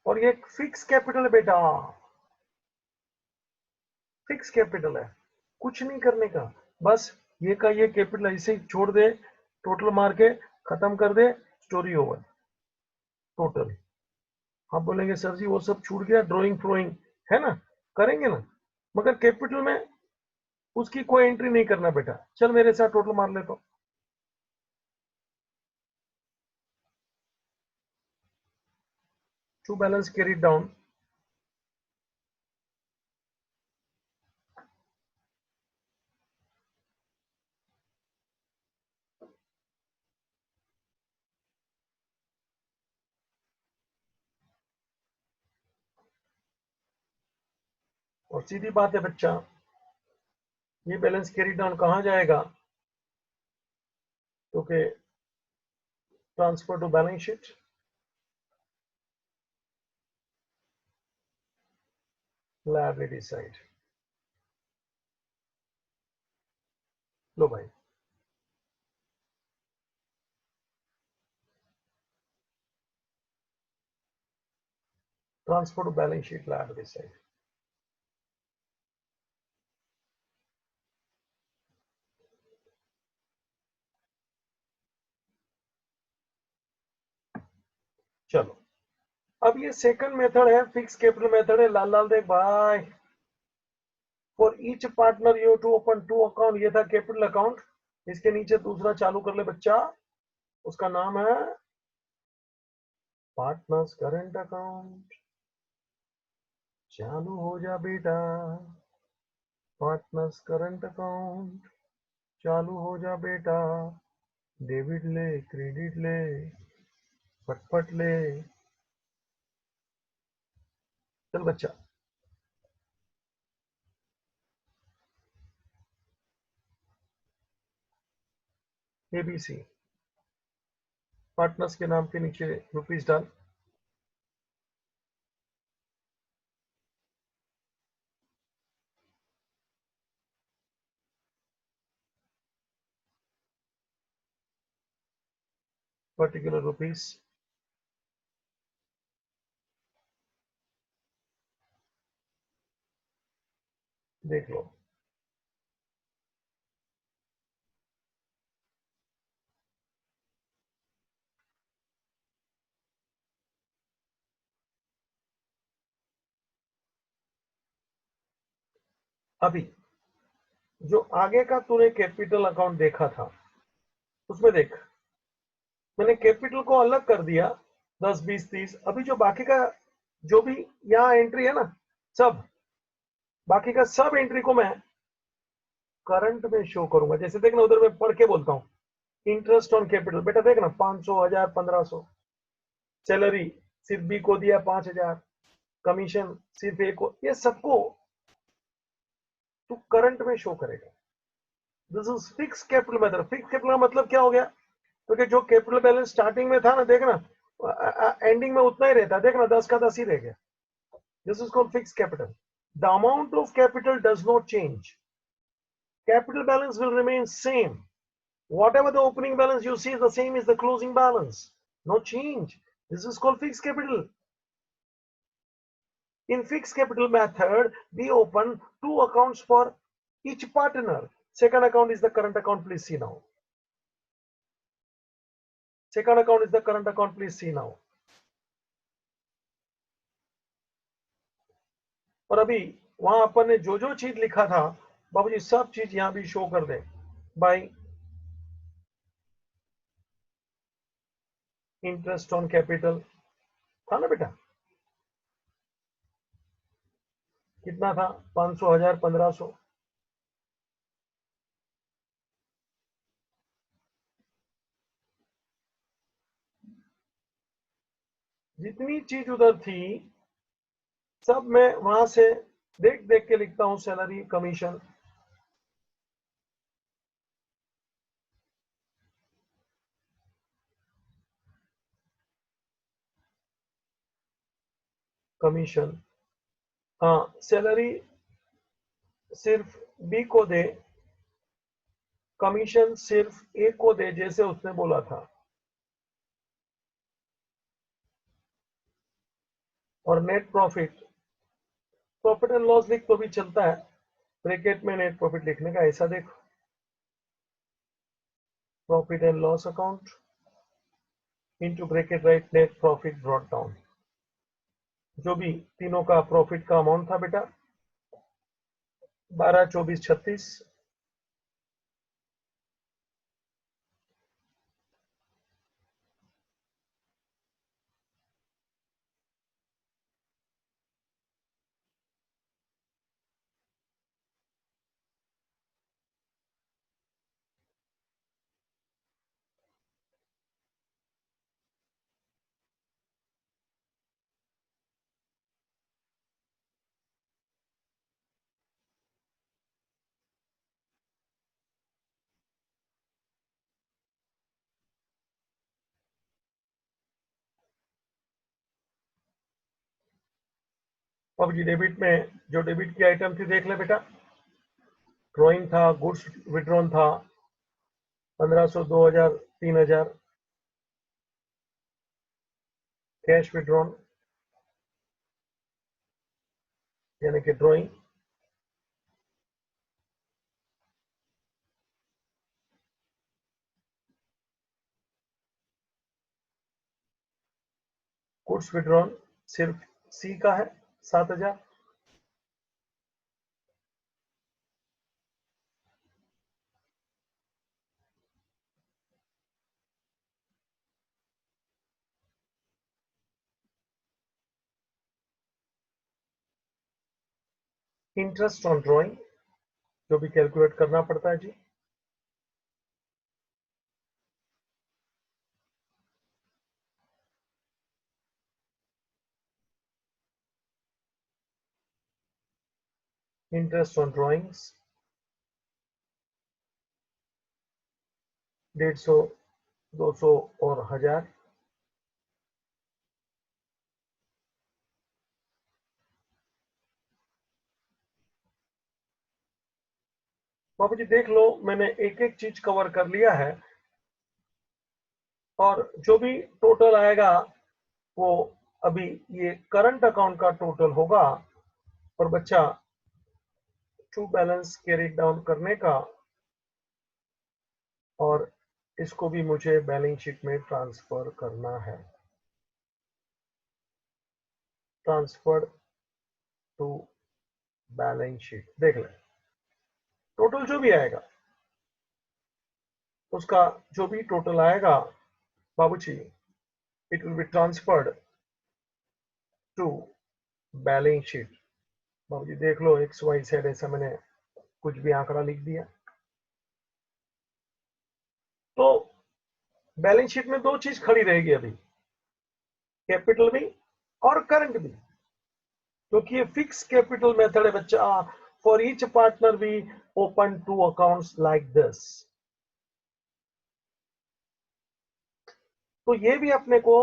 और ये फिक्स कैपिटल है बेटा, फिक्स कैपिटल है, कुछ नहीं करने का। बस ये का ये कैपिटल ऐसे ही छोड़ दे, टोटल मार के खत्म कर दे, स्टोरी ओवर। टोटल आप बोलेंगे सर जी वो सब छूट गया, ड्राइंग फ्लोइंग है ना, करेंगे ना, मगर कैपिटल में उसकी कोई एंट्री नहीं करना बेटा। चल मेरे साथ टोटल मार ले तो। टू बैलेंस कैरी डाउन, और सीधी बात है बच्चा, ये बैलेंस कैरी डाउन कहां जाएगा, तो के transfer to balance sheet. Liability side, लो भाई, transfer to balance sheet liability side. चलो, अब ये सेकंड मेथड है, फिक्स कैपिटल मेथड है। लाल लाल देख भाई, for each partner you to open two account, ये था कैपिटल अकाउंट। इसके नीचे दूसरा चालू कर ले बच्चा, उसका नाम है पार्टनर्स करंट अकाउंट। चालू हो जा बेटा, पार्टनर्स करंट अकाउंट चालू हो जा बेटा। डेबिट ले क्रेडिट ले, फटफट ले। चल बच्चा, एबीसी पार्टनर्स के नाम के नीचे रुपीस डाल। पर्टिकुलर रुपीस, देख लो। अभी जो आगे का तूने कैपिटल अकाउंट देखा था उसमें देख, मैंने कैपिटल को अलग कर दिया 10 20 30। अभी जो बाकी का जो भी यहाँ एंट्री है ना, सब बाकी का सब एंट्री को मैं करंट में शो करूंगा। जैसे देखना उधर मैं पढ़ के बोलता हूँ, इंटरेस्ट ऑन कैपिटल बेटा देखना 500 1000 1500। सैलरी सिर्फ बी को दिया 5000, कमीशन सिर्फ ए को, ये सबको तू करंट में शो करेगा। This is fix capital method. Fix capital का मतलब क्या हो गया? क्योंकि जो कैपिटल बैलेंस स्टार्टिंग में था ना, देखना एंडिंग में उतना ही रहता, देखना 10 का 10 ही रह गया। This is called fix capital. The amount of capital does not change, capital balance will remain same. Whatever the opening balance you see, the same is the closing balance. No change. This is called fixed capital. In fixed capital method, we open two accounts for each partner. Second account is the current account. Please see now. Second account is the current account. Please see now. और अभी वहां अपन ने जो जो चीज लिखा था बाबूजी, सब चीज यहां भी शो कर दे। बाय इंटरेस्ट ऑन कैपिटल था ना बेटा, कितना था? 500 1000 1500। जितनी चीज उधर थी सब मैं वहां से देख देख के लिखता हूं। सैलरी, कमीशन, कमीशन, हाँ सैलरी सिर्फ बी को दे, कमीशन सिर्फ ए को दे, जैसे उसने बोला था। और net profit, profit and loss लिख तो भी चलता है, ब्रैकेट में नेट प्रॉफिट लिखने का। ऐसा देखो, profit and loss account into bracket right net profit brought down. जो भी तीनों का प्रॉफिट का अमाउंट था बेटा 12 24 36। अब जी डेबिट में जो डेबिट की आइटम थी देख ले बेटा, ड्रॉइंग था, गुड्स विड्रॉन था 1500 2000 3000, कैश विड्रॉन यानी कि ड्रॉइंग, गुड्स विड्रॉन सिर्फ सी का है 7000। इंटरेस्ट ऑन ड्रॉइंग जो भी कैलकुलेट करना पड़ता है जी। इंटरेस्ट ऑन ड्रॉइंग्स 150 200 और 1000। बाबू जी देख लो, मैंने एक एक चीज कवर कर लिया है, और जो भी टोटल आएगा वो अभी ये करंट अकाउंट का टोटल होगा। और बच्चा ट्रू बैलेंस कैरी डाउन करने का, और इसको भी मुझे बैलेंस शीट में ट्रांसफर करना है। ट्रांसफर टू बैलेंस शीट देख ले। टोटल जो भी आएगा, उसका जो भी टोटल आएगा बाबूजी, it will be transferred to balance sheet. बाबूजी देख लो, एक्स वाई जेड ऐसा मैंने कुछ भी आंकड़ा लिख दिया। तो बैलेंस शीट में दो चीज खड़ी रहेगी अभी, कैपिटल भी और करंट भी, क्योंकि ये फिक्स कैपिटल मेथड है बच्चा। For each partner we open two accounts like this. तो ये भी अपने को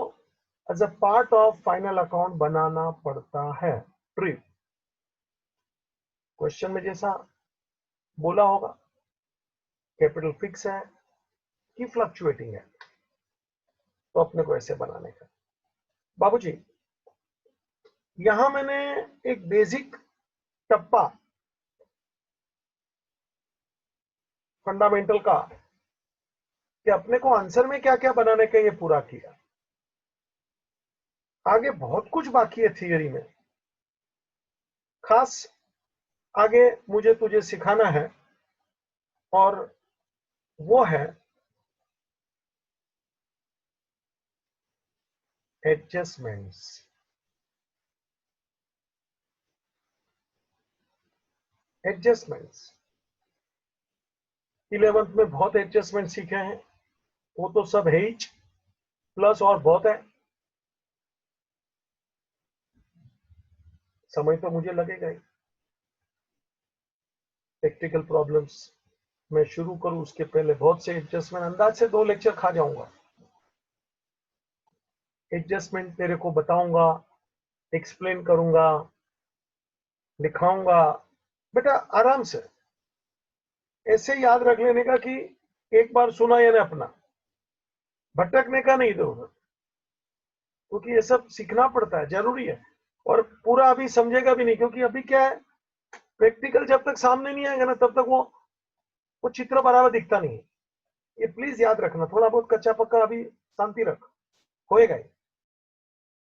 as a part of final account बनाना पड़ता है। ट्रिप क्वेश्चन में जैसा बोला होगा, कैपिटल फिक्स है कि फ्लक्चुएटिंग है, तो अपने को ऐसे बनाने का। बाबूजी यहां मैंने एक बेसिक टप्पा फंडामेंटल का कि अपने को आंसर में क्या क्या बनाने का, ये पूरा किया। आगे बहुत कुछ बाकी है थियरी में, खास आगे मुझे तुझे सिखाना है, और वो है एडजस्टमेंट्स। एडजस्टमेंट्स 11th में बहुत एडजस्टमेंट सीखे हैं, वो तो सब है ही, प्लस और बहुत है। समय तो मुझे लगेगा ही। प्रैक्टिकल प्रॉब्लम्स मैं शुरू करूं उसके पहले बहुत से एडजस्टमेंट, अंदाज से 2 लेक्चर खा जाऊंगा। एडजस्टमेंट तेरे को बताऊंगा, एक्सप्लेन करूंगा, दिखाऊंगा। बेटा आराम से ऐसे याद रख लेने का कि एक बार सुना या ना, अपना भटकने का नहीं इधर उधर, क्योंकि ये सब सीखना पड़ता है, जरूरी है। और पूरा अभी समझेगा भी नहीं, क्योंकि अभी क्या है, प्रैक्टिकल जब तक सामने नहीं आएगा ना, तब तक वो चित्र बराबर दिखता नहीं है। ये प्लीज याद रखना, थोड़ा बहुत कच्चा पक्का अभी शांति रख, होएगा ही।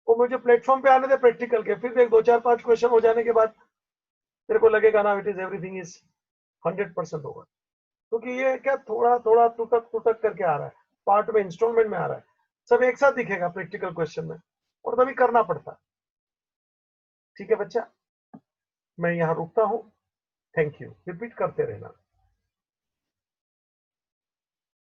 वो मुझे प्लेटफॉर्म पे आने दे प्रैक्टिकल के, फिर देख 2 4 5 क्वेश्चन हो जाने के बाद तेरे को लगेगा ना, इट इज एवरीथिंग इज 100% होगा। क्योंकि ये क्या थोड़ा थोड़ा टुटक टुटक करके आ रहा है, पार्ट में इंस्टॉलमेंट में आ रहा है, सब एक साथ दिखेगा प्रैक्टिकल क्वेश्चन में, और तभी करना पड़ता है। ठीक है बच्चा, मैं यहाँ रुकता हूँ। थैंक यू, रिपीट करते रहना।